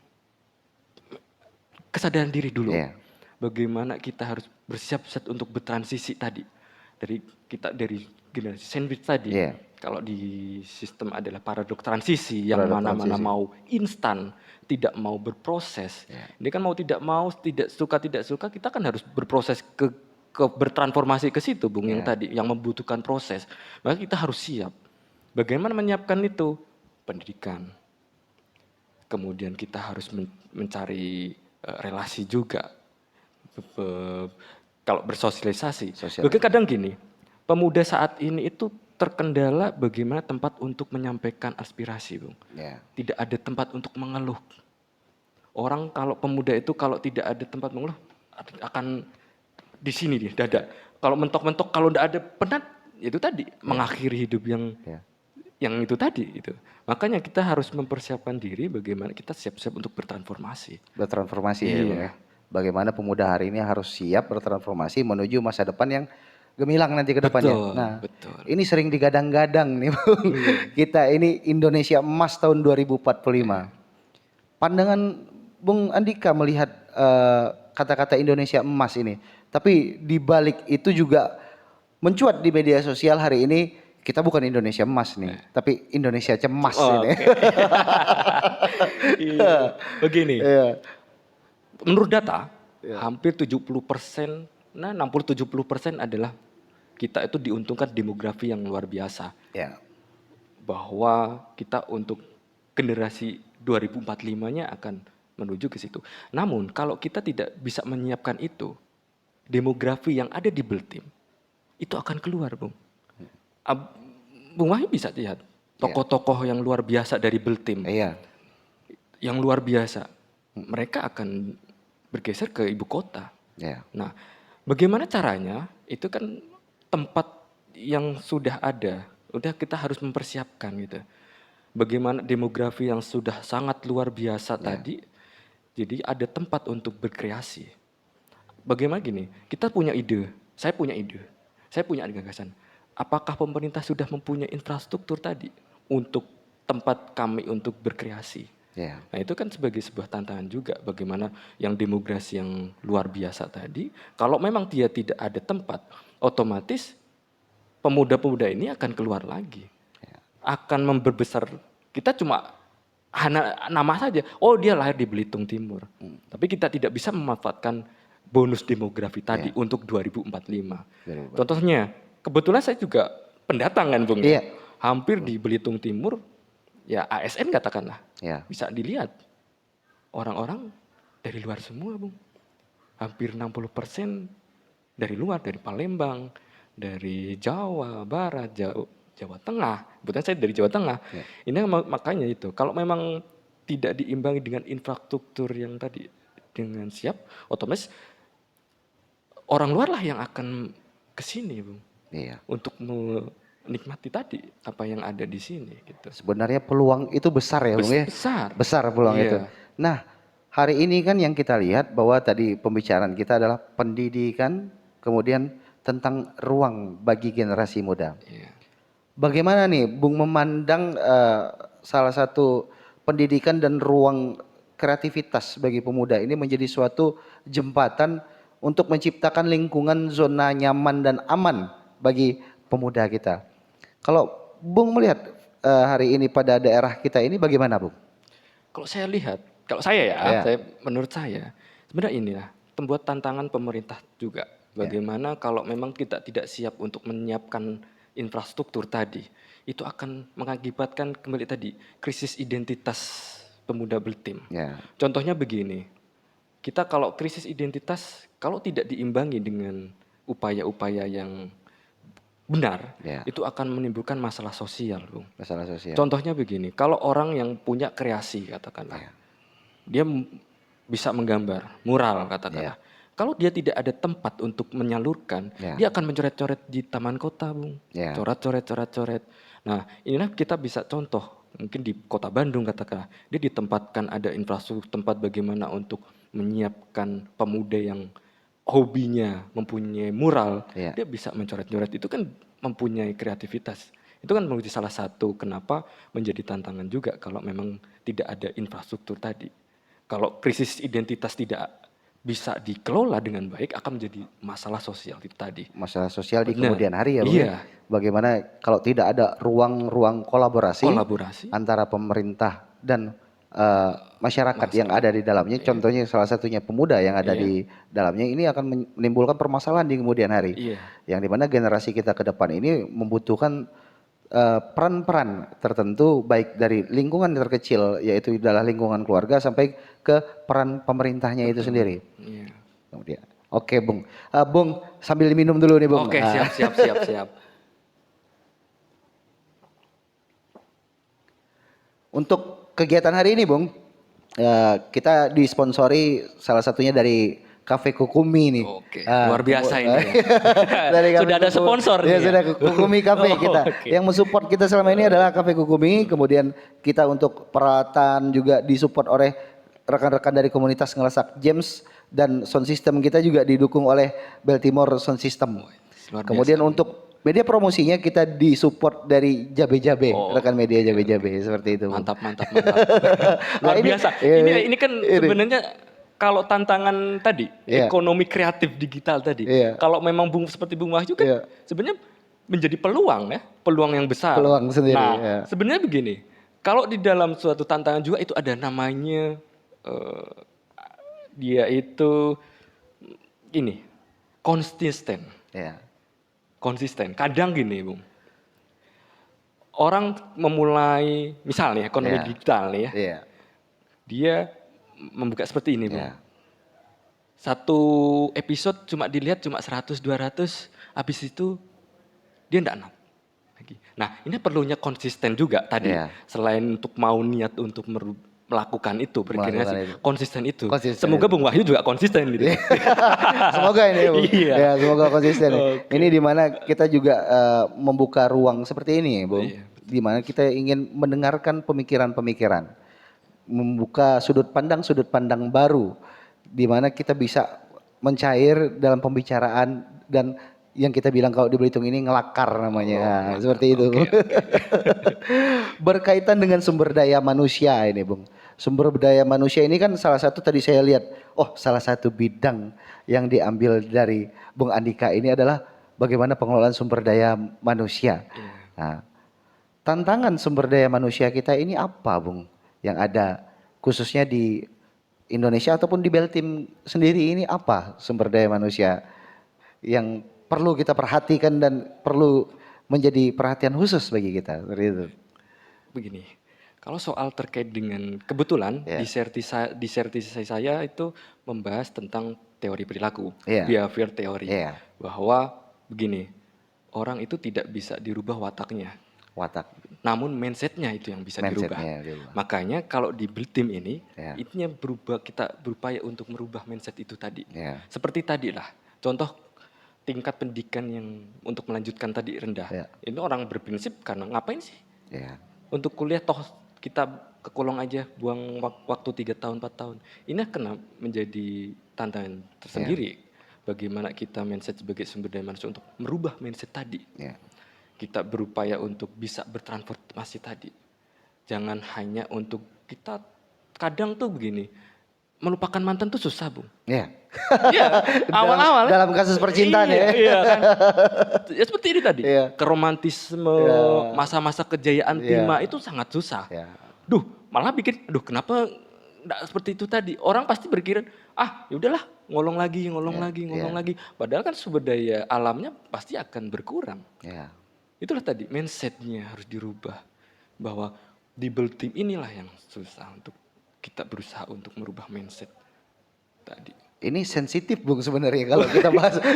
[SPEAKER 2] kesadaran diri dulu.
[SPEAKER 1] ya,
[SPEAKER 2] Bagaimana kita harus bersiap-siap untuk bertransisi tadi dari generasi sandwich tadi.
[SPEAKER 1] Iya.
[SPEAKER 2] Kalau di sistem adalah paradok transisi yang
[SPEAKER 1] Paradok
[SPEAKER 2] mana-mana
[SPEAKER 1] transisi.
[SPEAKER 2] mau instan, tidak mau berproses.
[SPEAKER 1] Iya.
[SPEAKER 2] Ini kan mau tidak mau, tidak suka kita kan harus berproses ke bertransformasi ke situ, Bung, yang
[SPEAKER 1] Iya.
[SPEAKER 2] tadi yang membutuhkan proses. Maka kita harus siap. Bagaimana menyiapkan itu? Pendidikan. Kemudian kita harus mencari relasi juga. Kalau bersosialisasi. Oke, kadang gini, pemuda saat ini itu terkendala bagaimana tempat untuk menyampaikan aspirasi, Bung.
[SPEAKER 1] Iya.
[SPEAKER 2] Tidak ada tempat untuk mengeluh. Orang kalau pemuda itu kalau tidak ada tempat mengeluh akan di sini dia dada. Kalau mentok-mentok kalau tidak ada penat itu tadi mengakhiri hidup yang itu tadi itu. Makanya kita harus mempersiapkan diri bagaimana kita siap-siap untuk bertransformasi.
[SPEAKER 1] Bertransformasi
[SPEAKER 2] Iya.
[SPEAKER 1] ya, Bung, ya. Bagaimana pemuda hari ini harus siap bertransformasi menuju masa depan yang gemilang nanti ke depannya.
[SPEAKER 2] Betul,
[SPEAKER 1] Nah,
[SPEAKER 2] betul.
[SPEAKER 1] ini sering digadang-gadang nih, Bung. Kita ini Indonesia emas tahun 2045. Pandangan Bung Andika melihat kata-kata Indonesia emas ini. Tapi di balik itu juga mencuat di media sosial hari ini, kita bukan Indonesia emas nih, tapi Indonesia cemas ini.
[SPEAKER 2] Iya. Begini,
[SPEAKER 1] Iya.
[SPEAKER 2] menurut data, hampir 70%, 60-70% adalah kita itu diuntungkan demografi yang luar biasa.
[SPEAKER 1] Ya.
[SPEAKER 2] Bahwa kita untuk generasi 2045-nya akan menuju ke situ. Namun kalau kita tidak bisa menyiapkan itu, demografi yang ada di Beltim itu akan keluar, Bung. Bung Wahyu bisa lihat tokoh-tokoh yang luar biasa dari Beltim.
[SPEAKER 1] Iya.
[SPEAKER 2] Yang luar biasa. Mereka akan bergeser ke ibu kota.
[SPEAKER 1] Iya.
[SPEAKER 2] Nah, bagaimana caranya? Itu kan tempat yang sudah ada. Udah kita harus mempersiapkan gitu. Bagaimana demografi yang sudah sangat luar biasa tadi. Jadi ada tempat untuk berkreasi. Bagaimana gini? Kita punya ide. Saya punya ide. Saya punya gagasan. Apakah pemerintah sudah mempunyai infrastruktur tadi untuk tempat kami untuk berkreasi?
[SPEAKER 1] Yeah.
[SPEAKER 2] Nah itu kan sebagai sebuah tantangan juga bagaimana yang demografi yang luar biasa tadi, kalau memang dia tidak ada tempat, otomatis pemuda-pemuda ini akan keluar lagi, akan memperbesar. Kita cuma nama saja, oh dia lahir di Belitung Timur, tapi kita tidak bisa memanfaatkan bonus demografi tadi untuk 2045. Contohnya, kebetulan saya juga pendatang kan Bung, hampir di Belitung Timur, ya ASN katakanlah, bisa dilihat orang-orang dari luar semua Bung, hampir 60% dari luar, dari Palembang, dari Jawa Barat, Jawa Tengah, kebetulan saya dari Jawa Tengah. Ini makanya itu, kalau memang tidak diimbangi dengan infrastruktur yang tadi dengan siap, otomatis orang luar lah yang akan ke sini, Bung. Untuk menikmati tadi apa yang ada di sini gitu.
[SPEAKER 1] Sebenarnya peluang itu besar ya, Bung ya? Besar peluang itu. Nah, hari ini kan yang kita lihat bahwa tadi pembicaraan kita adalah pendidikan, kemudian tentang ruang bagi generasi muda. Bagaimana nih Bung memandang salah satu pendidikan dan ruang kreativitas bagi pemuda ini menjadi suatu jembatan untuk menciptakan lingkungan zona nyaman dan aman bagi pemuda kita. Kalau Bung melihat hari ini pada daerah kita ini bagaimana, Bung?
[SPEAKER 2] Kalau saya lihat, kalau saya menurut saya sebenarnya inilah membuat tantangan pemerintah juga. Bagaimana kalau memang kita tidak siap untuk menyiapkan infrastruktur tadi, itu akan mengakibatkan kembali tadi krisis identitas pemuda Beltim. Contohnya begini, kita kalau krisis identitas kalau tidak diimbangi dengan upaya-upaya yang benar, itu akan menimbulkan masalah sosial, Bung.
[SPEAKER 1] Masalah sosial.
[SPEAKER 2] Contohnya begini, kalau orang yang punya kreasi katakanlah, dia bisa menggambar, mural katakanlah. Kalau dia tidak ada tempat untuk menyalurkan, dia akan mencoret-coret di taman kota, Bung. Coret-coret. Nah, inilah kita bisa contoh, mungkin di kota Bandung katakanlah, dia ditempatkan ada infrastruktur tempat bagaimana untuk menyiapkan pemuda yang hobinya mempunyai mural, dia bisa mencoret-coret, itu kan mempunyai kreativitas. Itu kan menjadi salah satu kenapa menjadi tantangan juga kalau memang tidak ada infrastruktur tadi. Kalau krisis identitas tidak bisa dikelola dengan baik akan menjadi masalah sosial itu tadi.
[SPEAKER 1] Masalah sosial di
[SPEAKER 2] Benar.
[SPEAKER 1] kemudian hari ya Bung.
[SPEAKER 2] Iya.
[SPEAKER 1] Bagaimana kalau tidak ada ruang-ruang kolaborasi
[SPEAKER 2] Kolaborasi.
[SPEAKER 1] antara pemerintah dan masyarakat yang
[SPEAKER 2] Masyarakat.
[SPEAKER 1] ada di dalamnya, contohnya salah satunya pemuda yang ada
[SPEAKER 2] Iya.
[SPEAKER 1] di dalamnya, ini akan menimbulkan permasalahan di kemudian hari.
[SPEAKER 2] Iya.
[SPEAKER 1] Yang dimana generasi kita ke depan ini membutuhkan peran-peran tertentu baik dari lingkungan terkecil yaitu adalah lingkungan keluarga sampai ke peran pemerintahnya itu sendiri.
[SPEAKER 2] Iya.
[SPEAKER 1] Kemudian, oke Bung, Bung sambil minum dulu nih Bung.
[SPEAKER 2] Oke, siap.
[SPEAKER 1] Untuk kegiatan hari ini Bung, kita disponsori salah satunya dari Cafe Kukumi nih.
[SPEAKER 2] Oke, luar biasa ini.
[SPEAKER 1] Dari
[SPEAKER 2] Sudah ada sponsor
[SPEAKER 1] ya,
[SPEAKER 2] nih ya?
[SPEAKER 1] sudah Kukumi Cafe kita.
[SPEAKER 2] Oke.
[SPEAKER 1] Yang mensupport kita selama ini adalah Cafe Kukumi. Kemudian kita untuk peralatan juga disupport oleh rekan-rekan dari komunitas Ngelesak James, dan sound system kita juga didukung oleh Baltimore Sound System.
[SPEAKER 2] Luar
[SPEAKER 1] Kemudian
[SPEAKER 2] biasa.
[SPEAKER 1] untuk media promosinya kita disupport dari Jabe-Jabe, rekan media Jabe-Jabe seperti itu.
[SPEAKER 2] Mantap.
[SPEAKER 1] Nah,
[SPEAKER 2] Luar
[SPEAKER 1] ini-
[SPEAKER 2] biasa.
[SPEAKER 1] iya,
[SPEAKER 2] Ini kan
[SPEAKER 1] ini.
[SPEAKER 2] sebenarnya kalau tantangan tadi,
[SPEAKER 1] Iya.
[SPEAKER 2] ekonomi kreatif digital tadi.
[SPEAKER 1] Iya.
[SPEAKER 2] Kalau memang seperti Bung Wahyu kan
[SPEAKER 1] Iya.
[SPEAKER 2] sebenarnya menjadi peluang ya, peluang yang besar.
[SPEAKER 1] Peluang sendiri,
[SPEAKER 2] Nah,
[SPEAKER 1] ya.
[SPEAKER 2] sebenarnya begini, kalau di dalam suatu tantangan juga itu ada namanya dia itu ini konsisten.
[SPEAKER 1] Ya.
[SPEAKER 2] Konsisten. Kadang gini, Bung. Orang memulai misalnya ekonomi
[SPEAKER 1] Iya.
[SPEAKER 2] digital nih ya.
[SPEAKER 1] Iya.
[SPEAKER 2] Dia membuka seperti ini, Bung.
[SPEAKER 1] Iya.
[SPEAKER 2] Satu episode cuma dilihat cuma 100 200, habis itu dia enggak nap lagi. Nah, ini perlunya konsisten juga tadi.
[SPEAKER 1] Iya.
[SPEAKER 2] Selain untuk mau niat untuk melakukan itu, berkira
[SPEAKER 1] Melakukan
[SPEAKER 2] sih
[SPEAKER 1] itu.
[SPEAKER 2] konsisten itu.
[SPEAKER 1] Konsisten
[SPEAKER 2] Semoga
[SPEAKER 1] itu.
[SPEAKER 2] Bung Wahyu juga konsisten gitu.
[SPEAKER 1] Semoga ini ya, Bung.
[SPEAKER 2] Iya.
[SPEAKER 1] Ya, semoga konsisten.
[SPEAKER 2] Oke.
[SPEAKER 1] Ini dimana kita juga membuka ruang seperti ini, Bung.
[SPEAKER 2] Iya.
[SPEAKER 1] Dimana kita ingin mendengarkan pemikiran-pemikiran, membuka sudut pandang baru, dimana kita bisa mencair dalam pembicaraan dan yang kita bilang kalau di Belitung ini ngelakar namanya. Nah, seperti itu.
[SPEAKER 2] Oke.
[SPEAKER 1] Berkaitan dengan sumber daya manusia ini, Bung. Sumber daya manusia ini kan salah satu tadi saya lihat, salah satu bidang yang diambil dari Bung Andika ini adalah bagaimana pengelolaan sumber daya manusia. Nah, tantangan sumber daya manusia kita ini apa, Bung? Yang ada khususnya di Indonesia ataupun di Beltim sendiri ini apa sumber daya manusia yang perlu kita perhatikan dan perlu menjadi perhatian khusus bagi kita, seperti itu.
[SPEAKER 2] Begini, kalau soal terkait dengan kebetulan
[SPEAKER 1] Ya.
[SPEAKER 2] disertasi saya itu membahas tentang teori perilaku,
[SPEAKER 1] Ya.
[SPEAKER 2] behavior theory,
[SPEAKER 1] Ya.
[SPEAKER 2] bahwa begini, orang itu tidak bisa dirubah wataknya,
[SPEAKER 1] Watak
[SPEAKER 2] namun mindsetnya itu yang bisa dirubah.
[SPEAKER 1] mindsetnya dirubah.
[SPEAKER 2] Makanya kalau di Beltim ini,
[SPEAKER 1] Ya.
[SPEAKER 2] intinya kita berupaya untuk merubah mindset itu tadi.
[SPEAKER 1] Ya.
[SPEAKER 2] Seperti tadi lah, contoh tingkat pendidikan yang untuk melanjutkan tadi rendah.
[SPEAKER 1] Ya.
[SPEAKER 2] Ini orang berprinsip karena ngapain sih?
[SPEAKER 1] Ya.
[SPEAKER 2] Untuk kuliah toh kita kekolong aja, buang waktu 3 tahun 4 tahun. Ini akan menjadi tantangan tersendiri. Bagaimana kita mindset sebagai sumber daya manusia untuk merubah mindset tadi.
[SPEAKER 1] Ya.
[SPEAKER 2] Kita berupaya untuk bisa bertransformasi tadi. Jangan hanya untuk kita kadang tuh begini, melupakan mantan tuh susah, Bung.
[SPEAKER 1] Ya.
[SPEAKER 2] Iya, awal-awal.
[SPEAKER 1] dalam kasus percintaan ya.
[SPEAKER 2] Iya kan. Ya seperti ini tadi.
[SPEAKER 1] Iya.
[SPEAKER 2] Keromantisme,
[SPEAKER 1] Iya.
[SPEAKER 2] masa-masa kejayaan
[SPEAKER 1] Iya.
[SPEAKER 2] Bima itu sangat susah.
[SPEAKER 1] Ya.
[SPEAKER 2] Duh, malah bikin, kenapa enggak seperti itu tadi? Orang pasti berkira, ya udahlah, ngolong lagi. Padahal kan sumber daya alamnya pasti akan berkurang.
[SPEAKER 1] Ya.
[SPEAKER 2] Itulah tadi, mindsetnya harus dirubah. Bahwa di Beltim inilah yang susah untuk kita berusaha untuk merubah mindset tadi.
[SPEAKER 1] Ini sensitif Bung sebenarnya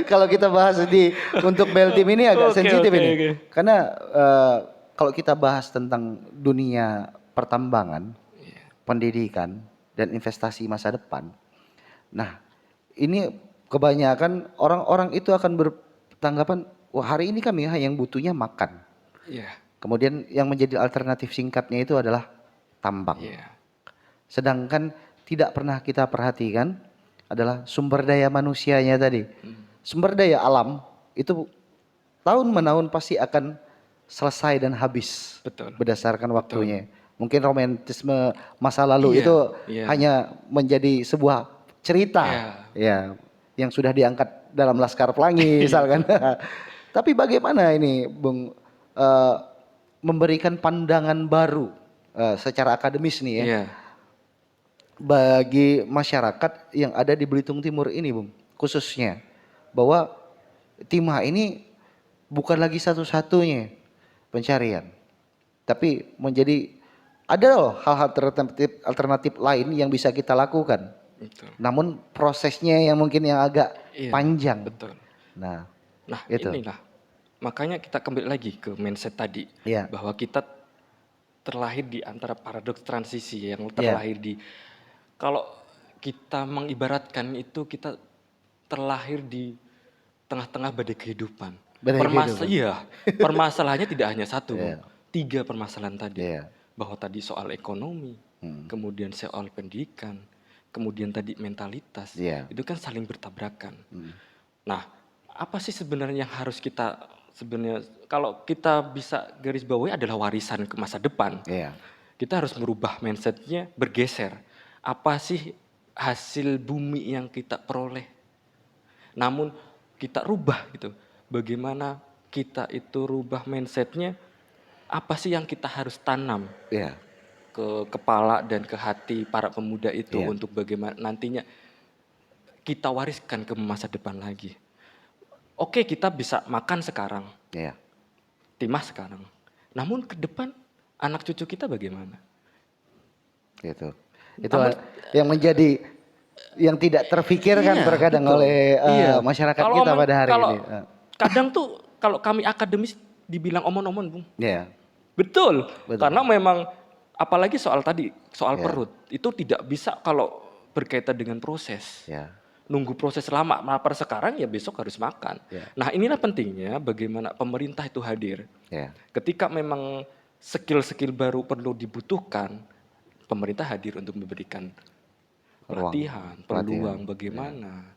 [SPEAKER 1] kalau kita bahas di untuk Beltim ini agak
[SPEAKER 2] Oke,
[SPEAKER 1] sensitif
[SPEAKER 2] oke,
[SPEAKER 1] ini.
[SPEAKER 2] oke.
[SPEAKER 1] Karena kalau kita bahas tentang dunia pertambangan, pendidikan dan investasi masa depan. Nah, ini kebanyakan orang-orang itu akan bertanggapan, wah hari ini kami yang butuhnya makan.
[SPEAKER 2] Iya.
[SPEAKER 1] Kemudian yang menjadi alternatif singkatnya itu adalah tambang.
[SPEAKER 2] Iya.
[SPEAKER 1] Sedangkan tidak pernah kita perhatikan adalah sumber daya manusianya tadi. Sumber daya alam itu tahun menahun pasti akan selesai dan habis.
[SPEAKER 2] Betul.
[SPEAKER 1] Berdasarkan waktunya. Mungkin romantisme masa lalu
[SPEAKER 2] Iya,
[SPEAKER 1] itu
[SPEAKER 2] iya.
[SPEAKER 1] hanya menjadi sebuah cerita,
[SPEAKER 2] Iya.
[SPEAKER 1] ya, yang sudah diangkat dalam Laskar Pelangi misalkan. Tapi bagaimana ini, Bung, eh, memberikan pandangan baru secara akademis nih ya,
[SPEAKER 2] Iya,
[SPEAKER 1] bagi masyarakat yang ada di Belitung Timur ini, Bung, khususnya bahwa timah ini bukan lagi satu-satunya pencarian, tapi menjadi ada loh hal-hal alternatif lain yang bisa kita lakukan.
[SPEAKER 2] betul.
[SPEAKER 1] Namun prosesnya yang mungkin yang agak
[SPEAKER 2] Iya,
[SPEAKER 1] panjang.
[SPEAKER 2] betul.
[SPEAKER 1] Nah,
[SPEAKER 2] Nah,
[SPEAKER 1] itu.
[SPEAKER 2] inilah. Makanya kita kembali lagi ke mindset tadi
[SPEAKER 1] Iya,
[SPEAKER 2] bahwa kita terlahir di antara paradoks transisi yang
[SPEAKER 1] iya,
[SPEAKER 2] terlahir di kalau kita mengibaratkan itu kita terlahir di tengah-tengah badai kehidupan.
[SPEAKER 1] badai kehidupan.
[SPEAKER 2] Iya, permasalahannya tidak hanya satu, Bung.
[SPEAKER 1] Iya,
[SPEAKER 2] 3 permasalahan tadi.
[SPEAKER 1] iya.
[SPEAKER 2] Bahwa tadi soal ekonomi,
[SPEAKER 1] Hmm,
[SPEAKER 2] kemudian soal pendidikan, kemudian tadi mentalitas.
[SPEAKER 1] iya.
[SPEAKER 2] Itu kan saling bertabrakan.
[SPEAKER 1] Hmm,
[SPEAKER 2] Nah, apa sih sebenarnya yang harus kita sebenarnya kalau kita bisa garis bawahi adalah warisan ke masa depan.
[SPEAKER 1] iya,
[SPEAKER 2] Kita harus merubah mindsetnya, bergeser. Apa sih hasil bumi yang kita peroleh? Namun kita rubah gitu. Bagaimana kita itu rubah mindsetnya? Apa sih yang kita harus tanam
[SPEAKER 1] iya,
[SPEAKER 2] ke kepala dan ke hati para pemuda itu
[SPEAKER 1] iya,
[SPEAKER 2] untuk bagaimana nantinya kita wariskan ke masa depan lagi. Oke, kita bisa makan sekarang,
[SPEAKER 1] iya.
[SPEAKER 2] timah sekarang. Namun ke depan anak cucu kita bagaimana?
[SPEAKER 1] Gitu. Itu
[SPEAKER 2] Namun
[SPEAKER 1] yang menjadi yang tidak terfikirkan
[SPEAKER 2] iya,
[SPEAKER 1] terkadang
[SPEAKER 2] betul.
[SPEAKER 1] oleh
[SPEAKER 2] Iya.
[SPEAKER 1] masyarakat
[SPEAKER 2] Kalau
[SPEAKER 1] kita pada hari
[SPEAKER 2] kalau
[SPEAKER 1] ini.
[SPEAKER 2] kadang tuh kalau kami akademis dibilang omon-omon, Bung.
[SPEAKER 1] Iya,
[SPEAKER 2] Betul.
[SPEAKER 1] betul.
[SPEAKER 2] Karena memang apalagi soal tadi, soal
[SPEAKER 1] Iya.
[SPEAKER 2] perut. Itu tidak bisa kalau berkaitan dengan proses.
[SPEAKER 1] Ya,
[SPEAKER 2] Nunggu proses lama, lapar sekarang ya besok harus makan.
[SPEAKER 1] ya,
[SPEAKER 2] Nah, inilah pentingnya bagaimana pemerintah itu hadir.
[SPEAKER 1] ya.
[SPEAKER 2] Ketika memang skill-skill baru perlu dibutuhkan, pemerintah hadir untuk memberikan pelatihan, peluang bagaimana.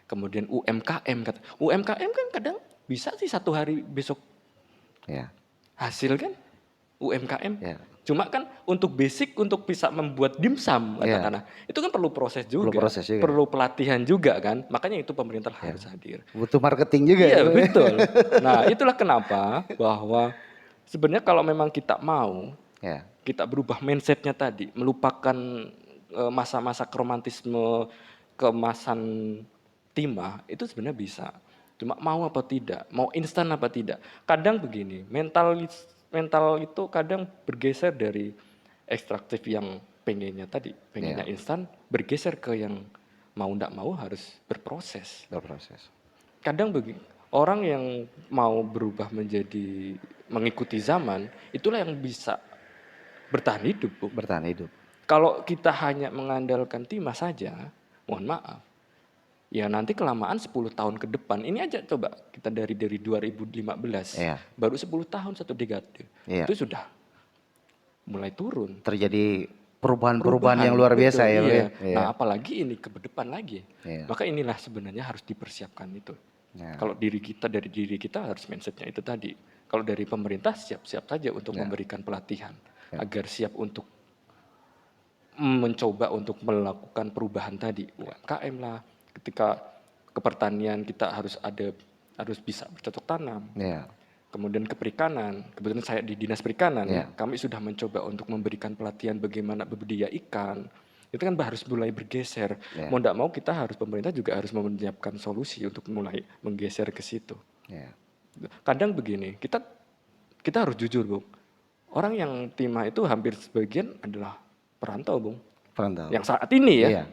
[SPEAKER 2] Kemudian UMKM kata. UMKM kan kadang bisa sih 1 hari besok
[SPEAKER 1] Ya,
[SPEAKER 2] hasil kan UMKM.
[SPEAKER 1] ya.
[SPEAKER 2] Cuma kan untuk basic untuk bisa membuat dimsum
[SPEAKER 1] Iya.
[SPEAKER 2] katakanlah. Itu kan perlu proses juga.
[SPEAKER 1] Perlu proses juga.
[SPEAKER 2] Perlu pelatihan juga kan. Makanya itu pemerintah harus hadir.
[SPEAKER 1] Butuh marketing juga.
[SPEAKER 2] Iya,
[SPEAKER 1] ya.
[SPEAKER 2] betul. Nah, itulah kenapa bahwa sebenarnya kalau memang kita mau
[SPEAKER 1] Ya,
[SPEAKER 2] kita berubah mindsetnya tadi, melupakan masa-masa romantisme kemasan timah, itu sebenarnya bisa. Cuma mau apa tidak, mau instan apa tidak. Kadang begini, mental itu kadang bergeser dari ekstraktif yang pengennya tadi, pengennya instan, bergeser ke yang mau ndak mau harus berproses.
[SPEAKER 1] berproses.
[SPEAKER 2] Kadang begini, orang yang mau berubah menjadi mengikuti zaman, itulah yang bisa bertahan hidup, Bu.
[SPEAKER 1] Bertahan hidup.
[SPEAKER 2] Kalau kita hanya mengandalkan timah saja, mohon maaf, ya nanti kelamaan 10 tahun ke depan, ini aja coba kita dari 2015,
[SPEAKER 1] Iya.
[SPEAKER 2] baru 10 tahun satu dekade,
[SPEAKER 1] Iya.
[SPEAKER 2] itu sudah mulai turun.
[SPEAKER 1] Terjadi perubahan-perubahan yang luar biasa
[SPEAKER 2] betul,
[SPEAKER 1] ya, Bro,
[SPEAKER 2] iya.
[SPEAKER 1] ya? Iya.
[SPEAKER 2] Nah apalagi ini ke depan lagi,
[SPEAKER 1] Iya.
[SPEAKER 2] maka inilah sebenarnya harus dipersiapkan itu.
[SPEAKER 1] Ya.
[SPEAKER 2] Kalau dari diri kita harus mindsetnya itu tadi. Kalau dari pemerintah siap-siap saja untuk
[SPEAKER 1] Ya.
[SPEAKER 2] memberikan pelatihan
[SPEAKER 1] Ya.
[SPEAKER 2] agar siap untuk mencoba untuk melakukan perubahan tadi. UMKM lah, ketika kepertanian kita harus bisa bercocok tanam.
[SPEAKER 1] Ya.
[SPEAKER 2] Kemudian ke perikanan, kebetulan saya di Dinas Perikanan,
[SPEAKER 1] Ya.
[SPEAKER 2] kami sudah mencoba untuk memberikan pelatihan bagaimana berbudidaya ikan. Itu kan harus mulai bergeser.
[SPEAKER 1] Ya.
[SPEAKER 2] Mau tidak mau kita harus, pemerintah juga harus menyiapkan solusi untuk mulai menggeser ke situ.
[SPEAKER 1] Ya.
[SPEAKER 2] Kadang begini, kita harus jujur, Bung. Orang yang timah itu hampir sebagian adalah perantau, Bung.
[SPEAKER 1] Perantau.
[SPEAKER 2] Yang saat ini ya.
[SPEAKER 1] Iya.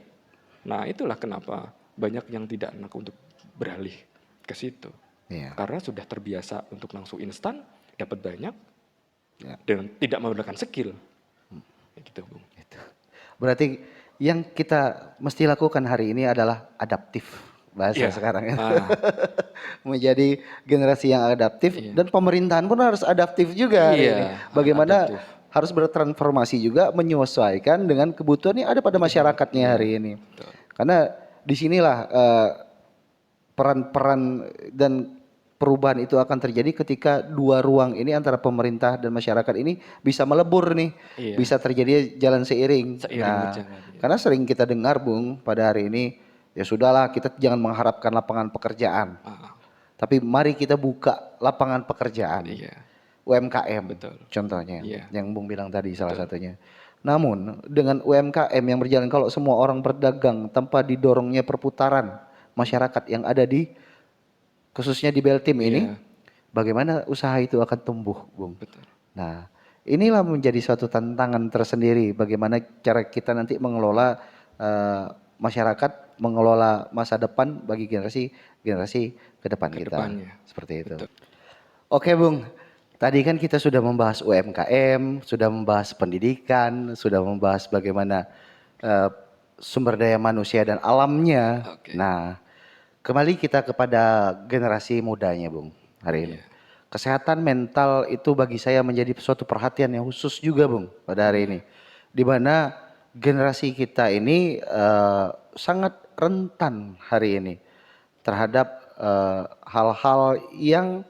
[SPEAKER 2] Nah, itulah kenapa banyak yang tidak enak untuk beralih ke situ.
[SPEAKER 1] Iya.
[SPEAKER 2] Karena sudah terbiasa untuk langsung instan, dapat banyak,
[SPEAKER 1] Ya.
[SPEAKER 2] dan tidak menggunakan skill. Ya gitu, Bung.
[SPEAKER 1] Itu. Berarti yang kita mesti lakukan hari ini adalah adaptif bahasa
[SPEAKER 2] Iya.
[SPEAKER 1] sekarang ya.
[SPEAKER 2] Ah.
[SPEAKER 1] Menjadi generasi yang adaptif
[SPEAKER 2] Iya.
[SPEAKER 1] dan pemerintahan pun harus adaptif juga hari
[SPEAKER 2] Iya,
[SPEAKER 1] ini. Bagaimana
[SPEAKER 2] adaptif.
[SPEAKER 1] harus bertransformasi juga menyesuaikan dengan kebutuhan yang ada pada masyarakatnya hari ini.
[SPEAKER 2] Betul.
[SPEAKER 1] Karena disinilah peran-peran dan perubahan itu akan terjadi ketika dua ruang ini antara pemerintah dan masyarakat ini bisa melebur nih,
[SPEAKER 2] Iya,
[SPEAKER 1] bisa terjadi jalan seiring.
[SPEAKER 2] seiring
[SPEAKER 1] Nah,
[SPEAKER 2] berjalan. Ya.
[SPEAKER 1] karena sering kita dengar Bung pada hari ini, ya sudahlah kita jangan mengharapkan lapangan pekerjaan,
[SPEAKER 2] Ah,
[SPEAKER 1] tapi mari kita buka lapangan pekerjaan.
[SPEAKER 2] iya,
[SPEAKER 1] UMKM
[SPEAKER 2] betul.
[SPEAKER 1] contohnya
[SPEAKER 2] Iya,
[SPEAKER 1] yang Bung bilang tadi salah
[SPEAKER 2] betul.
[SPEAKER 1] satunya. Namun dengan UMKM yang berjalan kalau semua orang berdagang tanpa didorongnya perputaran masyarakat yang ada di khususnya di Beltim ini,
[SPEAKER 2] Iya,
[SPEAKER 1] bagaimana usaha itu akan tumbuh, Bung.
[SPEAKER 2] betul.
[SPEAKER 1] Nah, inilah menjadi suatu tantangan tersendiri bagaimana cara kita nanti mengelola masyarakat, mengelola masa depan bagi generasi ke depan
[SPEAKER 2] Ke
[SPEAKER 1] kita.
[SPEAKER 2] depannya.
[SPEAKER 1] Seperti itu.
[SPEAKER 2] Betul.
[SPEAKER 1] Oke Bung, tadi kan kita sudah membahas UMKM, sudah membahas pendidikan, sudah membahas bagaimana eh, sumber daya manusia dan alamnya.
[SPEAKER 2] Oke.
[SPEAKER 1] Nah, kembali kita kepada generasi mudanya Bung hari ini.
[SPEAKER 2] Iya.
[SPEAKER 1] Kesehatan mental itu bagi saya menjadi suatu perhatian yang khusus juga Bung pada hari ini. Di mana generasi kita ini sangat rentan hari ini terhadap hal-hal yang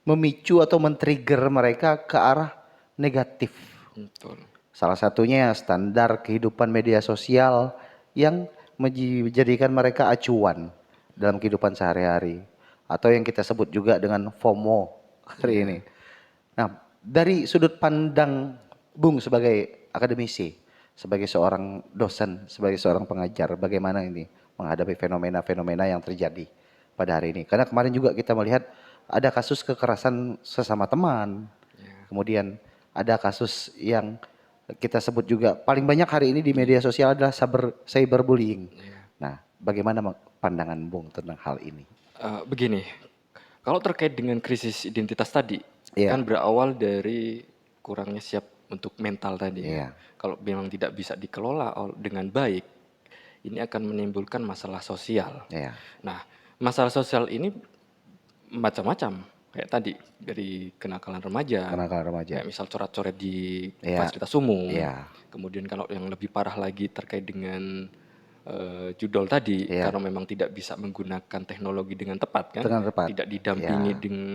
[SPEAKER 1] memicu atau men-trigger mereka ke arah negatif.
[SPEAKER 2] Betul.
[SPEAKER 1] Salah satunya standar kehidupan media sosial yang menjadikan mereka acuan dalam kehidupan sehari-hari. Atau yang kita sebut juga dengan FOMO hari ini. Nah, dari sudut pandang Bung sebagai akademisi, sebagai seorang dosen, sebagai seorang pengajar, bagaimana ini menghadapi fenomena-fenomena yang terjadi pada hari ini? Karena kemarin juga kita melihat ada kasus kekerasan sesama teman, kemudian ada kasus yang kita sebut juga paling banyak hari ini di media sosial adalah cyberbullying. Nah, bagaimana pandangan Bung tentang hal ini?
[SPEAKER 2] Begini, kalau terkait dengan krisis identitas tadi,
[SPEAKER 1] Iya.
[SPEAKER 2] kan berawal dari kurangnya siap untuk mental tadi.
[SPEAKER 1] Iya.
[SPEAKER 2] Kalau memang tidak bisa dikelola dengan baik, ini akan menimbulkan masalah sosial.
[SPEAKER 1] Iya.
[SPEAKER 2] Nah, masalah sosial ini macam-macam. Kayak tadi dari kenakalan remaja,
[SPEAKER 1] Kenakalan remaja.
[SPEAKER 2] kayak misal coret-coret di
[SPEAKER 1] Iya.
[SPEAKER 2] fasilitas umum.
[SPEAKER 1] Iya.
[SPEAKER 2] Kemudian kalau yang lebih parah lagi terkait dengan judol tadi,
[SPEAKER 1] Iya.
[SPEAKER 2] karena memang tidak bisa menggunakan teknologi dengan tepat kan,
[SPEAKER 1] Dengan tepat.
[SPEAKER 2] tidak didampingi
[SPEAKER 1] Iya.
[SPEAKER 2] dengan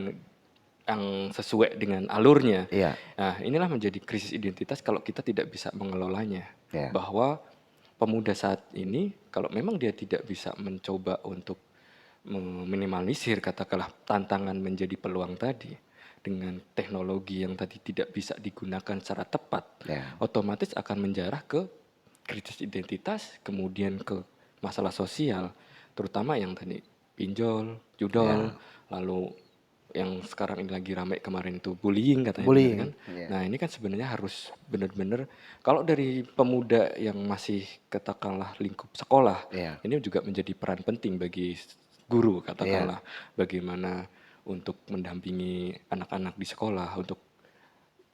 [SPEAKER 2] yang sesuai dengan alurnya.
[SPEAKER 1] Iya.
[SPEAKER 2] Nah, inilah menjadi krisis identitas kalau kita tidak bisa mengelolanya.
[SPEAKER 1] Iya.
[SPEAKER 2] Bahwa pemuda saat ini kalau memang dia tidak bisa mencoba untuk meminimalisir katakanlah tantangan menjadi peluang tadi dengan teknologi yang tadi tidak bisa digunakan secara tepat,
[SPEAKER 1] Iya.
[SPEAKER 2] otomatis akan menjarah ke krisis identitas, kemudian ke masalah sosial, terutama yang tadi pinjol, judol, lalu yang sekarang ini lagi ramai kemarin itu bullying katanya,
[SPEAKER 1] Bullying,
[SPEAKER 2] kan?
[SPEAKER 1] iya.
[SPEAKER 2] Nah ini kan sebenarnya harus benar-benar kalau dari pemuda yang masih katakanlah lingkup sekolah,
[SPEAKER 1] Iya.
[SPEAKER 2] ini juga menjadi peran penting bagi guru katakanlah bagaimana untuk mendampingi anak-anak di sekolah untuk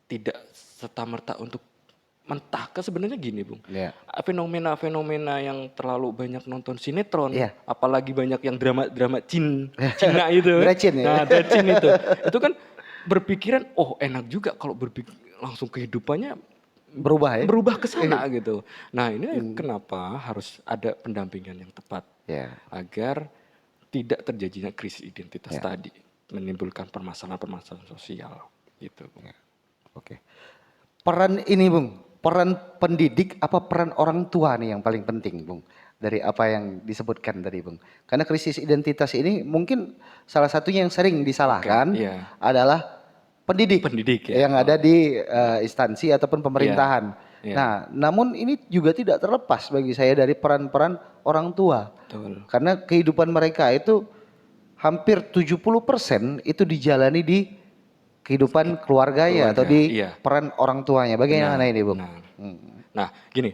[SPEAKER 2] tidak serta-merta untuk mentah ke sebenarnya gini Bung.
[SPEAKER 1] Iya.
[SPEAKER 2] Fenomena-fenomena yang terlalu banyak nonton sinetron,
[SPEAKER 1] Iya.
[SPEAKER 2] apalagi banyak yang drama-drama Cina itu.
[SPEAKER 1] Dracin ya?
[SPEAKER 2] Nah, dracin itu. Itu kan berpikiran, oh enak juga kalau berpikir langsung kehidupannya
[SPEAKER 1] Berubah ya?
[SPEAKER 2] berubah ke sana gitu. Nah, ini kenapa harus ada pendampingan yang tepat
[SPEAKER 1] Iya.
[SPEAKER 2] agar tidak terjadinya krisis identitas tadi, menimbulkan permasalahan-permasalahan sosial gitu. Bung.
[SPEAKER 1] Oke. Peran ini Bung, peran pendidik apa peran orang tua nih yang paling penting Bung? Dari apa yang disebutkan tadi Bung. Karena krisis identitas ini mungkin salah satunya yang sering disalahkan
[SPEAKER 2] iya.
[SPEAKER 1] adalah pendidik.
[SPEAKER 2] Pendidik ya.
[SPEAKER 1] Yang ada di instansi ataupun pemerintahan.
[SPEAKER 2] Iya.
[SPEAKER 1] Nah, namun ini juga tidak terlepas bagi saya dari peran-peran orang tua.
[SPEAKER 2] Betul.
[SPEAKER 1] Karena kehidupan mereka itu hampir 70% itu dijalani di kehidupan keluarga ya atau di
[SPEAKER 2] iya.
[SPEAKER 1] peran orang tuanya. Bagaimana
[SPEAKER 2] Benar,
[SPEAKER 1] ini, Bung?
[SPEAKER 2] benar. Nah, gini.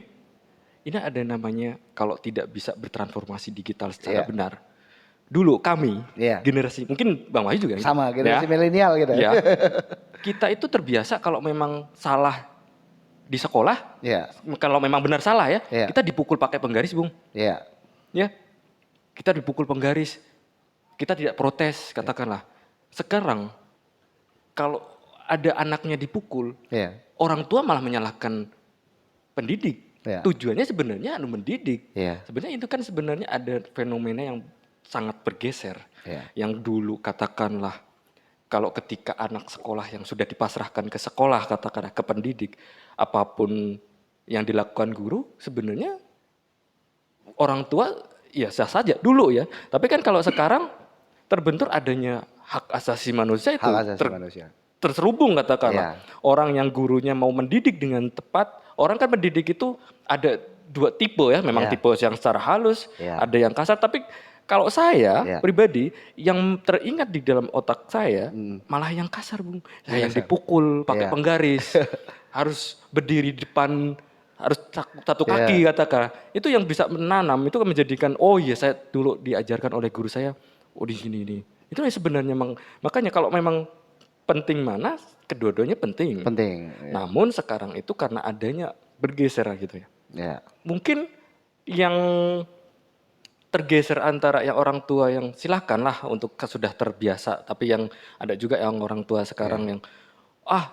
[SPEAKER 2] Ini ada namanya kalau tidak bisa bertransformasi digital secara
[SPEAKER 1] Iya.
[SPEAKER 2] benar. Dulu kami,
[SPEAKER 1] Iya.
[SPEAKER 2] generasi, mungkin Bang Wahyu juga.
[SPEAKER 1] Sama
[SPEAKER 2] gitu,
[SPEAKER 1] generasi
[SPEAKER 2] ya.
[SPEAKER 1] milenial gitu.
[SPEAKER 2] Ya. Kita itu terbiasa kalau memang salah di sekolah,
[SPEAKER 1] Iya.
[SPEAKER 2] kalau memang benar salah ya,
[SPEAKER 1] Iya.
[SPEAKER 2] kita dipukul pakai penggaris, Bung.
[SPEAKER 1] Iya.
[SPEAKER 2] Ya. Kita dipukul penggaris. Kita tidak protes, katakanlah. Sekarang kalau ada anaknya dipukul,
[SPEAKER 1] Iya.
[SPEAKER 2] orang tua malah menyalahkan pendidik.
[SPEAKER 1] Iya.
[SPEAKER 2] Tujuannya sebenarnya mendidik.
[SPEAKER 1] Iya.
[SPEAKER 2] Sebenarnya itu kan sebenarnya ada fenomena yang sangat bergeser.
[SPEAKER 1] Ya.
[SPEAKER 2] Yang dulu katakanlah kalau ketika anak sekolah yang sudah dipasrahkan ke sekolah, katakanlah ke pendidik, apapun yang dilakukan guru sebenarnya orang tua ya sah saja dulu ya. Tapi kan kalau sekarang terbentur adanya hak asasi manusia itu
[SPEAKER 1] Hak asasi manusia.
[SPEAKER 2] terselubung katakanlah.
[SPEAKER 1] Ya.
[SPEAKER 2] Orang yang gurunya mau mendidik dengan tepat, orang kan mendidik itu ada dua tipe ya, memang
[SPEAKER 1] Ya.
[SPEAKER 2] tipe yang secara halus,
[SPEAKER 1] Ya.
[SPEAKER 2] ada yang kasar, tapi kalau saya
[SPEAKER 1] Ya.
[SPEAKER 2] pribadi yang teringat di dalam otak saya malah yang kasar, Bung. Saya yang
[SPEAKER 1] kasar.
[SPEAKER 2] dipukul pakai
[SPEAKER 1] Ya.
[SPEAKER 2] penggaris, harus berdiri di depan, harus satu kaki katakan. Itu yang bisa menanam, itu kan menjadikan oh iya saya dulu diajarkan oleh guru saya, oh di sini ini. Itu yang sebenarnya makanya kalau memang penting mana, kedua-duanya penting.
[SPEAKER 1] Penting. Ya.
[SPEAKER 2] Namun sekarang itu karena adanya bergeser gitu ya.
[SPEAKER 1] Ya.
[SPEAKER 2] Mungkin yang tergeser antara yang orang tua yang silakanlah untuk sudah terbiasa, tapi yang ada juga yang orang tua sekarang yang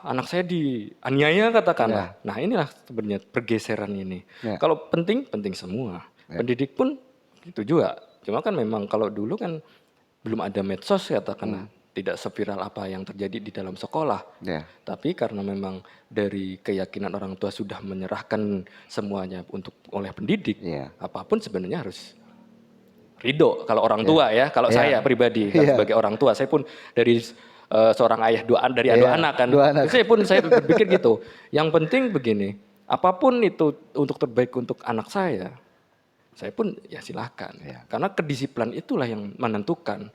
[SPEAKER 2] anak saya dianiaya katakanlah. Nah inilah sebenarnya pergeseran ini. Kalau penting semua. Pendidik pun itu juga. Cuma kan memang kalau dulu kan belum ada medsos katakanlah. Tidak seviral apa yang terjadi di dalam sekolah. Tapi karena memang dari keyakinan orang tua sudah menyerahkan semuanya oleh pendidik, apapun sebenarnya harus ridho kalau orang tua ya. Kalau saya pribadi kan sebagai orang tua, saya pun dari seorang ayah dua anak kan. Saya berpikir gitu. Yang penting begini, apapun itu untuk terbaik untuk anak saya pun ya silakan. Karena kedisiplinan itulah yang menentukan.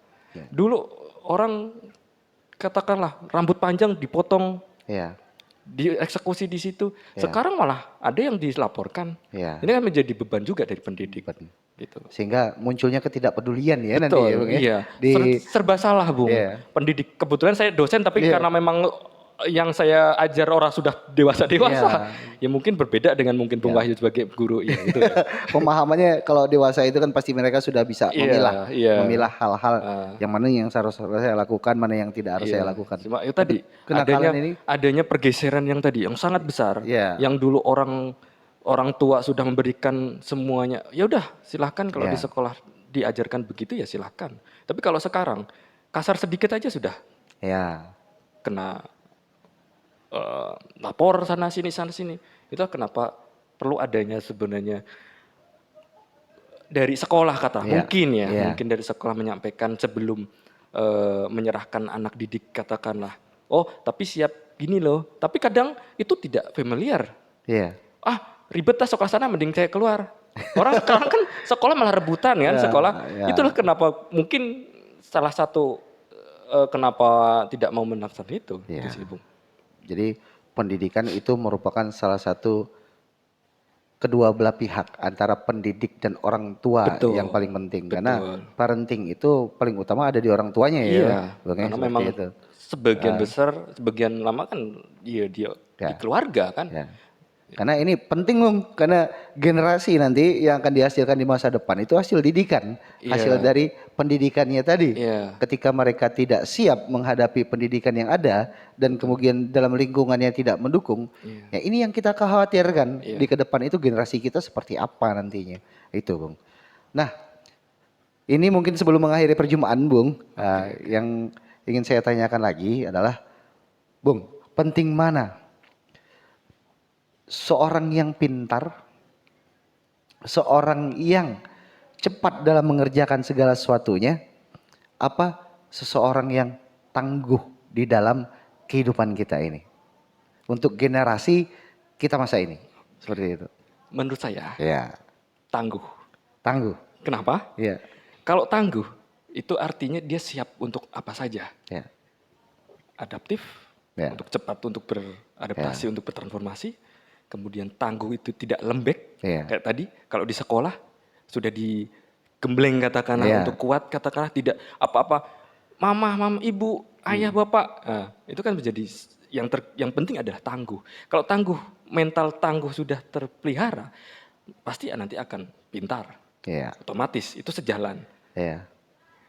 [SPEAKER 2] Dulu orang katakanlah rambut panjang dipotong, dieksekusi di situ. Sekarang malah ada yang dilaporkan. Ini kan menjadi beban juga dari pendidik. Gitu.
[SPEAKER 1] Sehingga munculnya ketidakpedulian ya.
[SPEAKER 2] Betul,
[SPEAKER 1] nanti ya, Bung, ya?
[SPEAKER 2] Iya. Serba salah, Bung. Pendidik, kebetulan saya dosen tapi karena memang yang saya ajar orang sudah dewasa, ya mungkin berbeda dengan mungkin Bung Wahyu sebagai guru. Ya, gitu.
[SPEAKER 1] Pemahamannya kalau dewasa itu kan pasti mereka sudah bisa memilah hal-hal yang mana yang seharusnya saya lakukan, mana yang tidak harus saya lakukan.
[SPEAKER 2] Cuma itu tadi adanya pergeseran yang tadi yang sangat besar, yang dulu orang tua sudah memberikan semuanya, ya udah silahkan kalau di sekolah diajarkan begitu ya silahkan. Tapi kalau sekarang kasar sedikit aja sudah kena lapor sana sini. Itu kenapa perlu adanya sebenarnya dari sekolah mungkin dari sekolah menyampaikan sebelum menyerahkan anak didik katakanlah. Oh tapi siap gini loh. Tapi kadang itu tidak familiar. Ribet lah sekolah sana, mending saya keluar. Orang sekarang kan sekolah malah rebutan kan sekolah. Itulah kenapa mungkin salah satu kenapa tidak mau menaksir itu.
[SPEAKER 1] Jadi pendidikan itu merupakan salah satu kedua belah pihak antara pendidik dan orang tua yang paling penting. Karena parenting itu paling utama ada di orang tuanya ya.
[SPEAKER 2] Karena memang itu. Sebagian besar, sebagian lama kan dia di keluarga kan.
[SPEAKER 1] Karena ini penting Bung, karena generasi nanti yang akan dihasilkan di masa depan itu hasil didikan, hasil dari pendidikannya tadi. Ketika mereka tidak siap menghadapi pendidikan yang ada dan kemudian dalam lingkungan yang tidak mendukung, ya ini yang kita khawatirkan di ke depan itu generasi kita seperti apa nantinya. Itu Bung. Nah, ini mungkin sebelum mengakhiri perjumpaan Bung, yang ingin saya tanyakan lagi adalah Bung, penting mana seorang yang pintar, seorang yang cepat dalam mengerjakan segala sesuatunya, apa seseorang yang tangguh di dalam kehidupan kita ini untuk generasi kita masa ini, seperti itu.
[SPEAKER 2] Menurut saya, tangguh. Kenapa? Kalau tangguh itu artinya dia siap untuk apa saja. Adaptif, untuk cepat untuk beradaptasi, untuk bertransformasi. Kemudian tangguh itu tidak lembek kayak tadi. Kalau di sekolah sudah digembleng katakanlah untuk kuat katakanlah tidak apa-apa. Mama, ibu, ayah, bapak. Nah, itu kan menjadi yang penting adalah tangguh. Kalau tangguh, mental tangguh sudah terpelihara, pasti nanti akan pintar. Otomatis itu sejalan.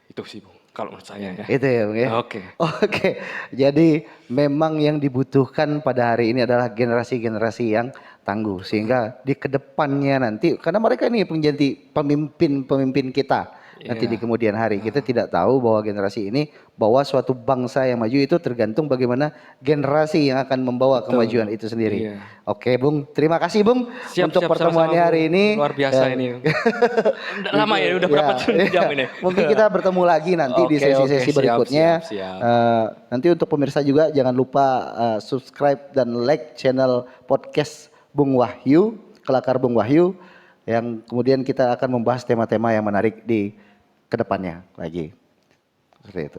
[SPEAKER 2] Itu sih Bung. Kalau menurut saya ya.
[SPEAKER 1] Itu ya Bung ya. Oke. Jadi memang yang dibutuhkan pada hari ini adalah generasi-generasi yang tangguh. Sehingga di kedepannya nanti, karena mereka ini menjadi pemimpin-pemimpin kita nanti di
[SPEAKER 2] Iya.
[SPEAKER 1] kemudian hari. Kita tidak tahu bahwa generasi ini, bahwa suatu bangsa yang maju itu tergantung bagaimana generasi yang akan membawa
[SPEAKER 2] Betul.
[SPEAKER 1] kemajuan itu sendiri.
[SPEAKER 2] Iya.
[SPEAKER 1] Oke Bung, terima kasih Bung
[SPEAKER 2] Siap,
[SPEAKER 1] untuk
[SPEAKER 2] siap,
[SPEAKER 1] pertemuannya
[SPEAKER 2] sama-sama,
[SPEAKER 1] hari
[SPEAKER 2] Bung.
[SPEAKER 1] ini.
[SPEAKER 2] Luar biasa ini. Udah lama ya, udah berapa jam ini?
[SPEAKER 1] Mungkin kita bertemu lagi nanti di
[SPEAKER 2] Oke,
[SPEAKER 1] sesi-sesi
[SPEAKER 2] oke, siap,
[SPEAKER 1] berikutnya.
[SPEAKER 2] siap, siap.
[SPEAKER 1] Nanti untuk pemirsa juga jangan lupa subscribe dan like channel podcast Bung Wahyu, Kelakar Bung Wahyu, yang kemudian kita akan membahas tema-tema yang menarik di kedepannya lagi. Seperti itu.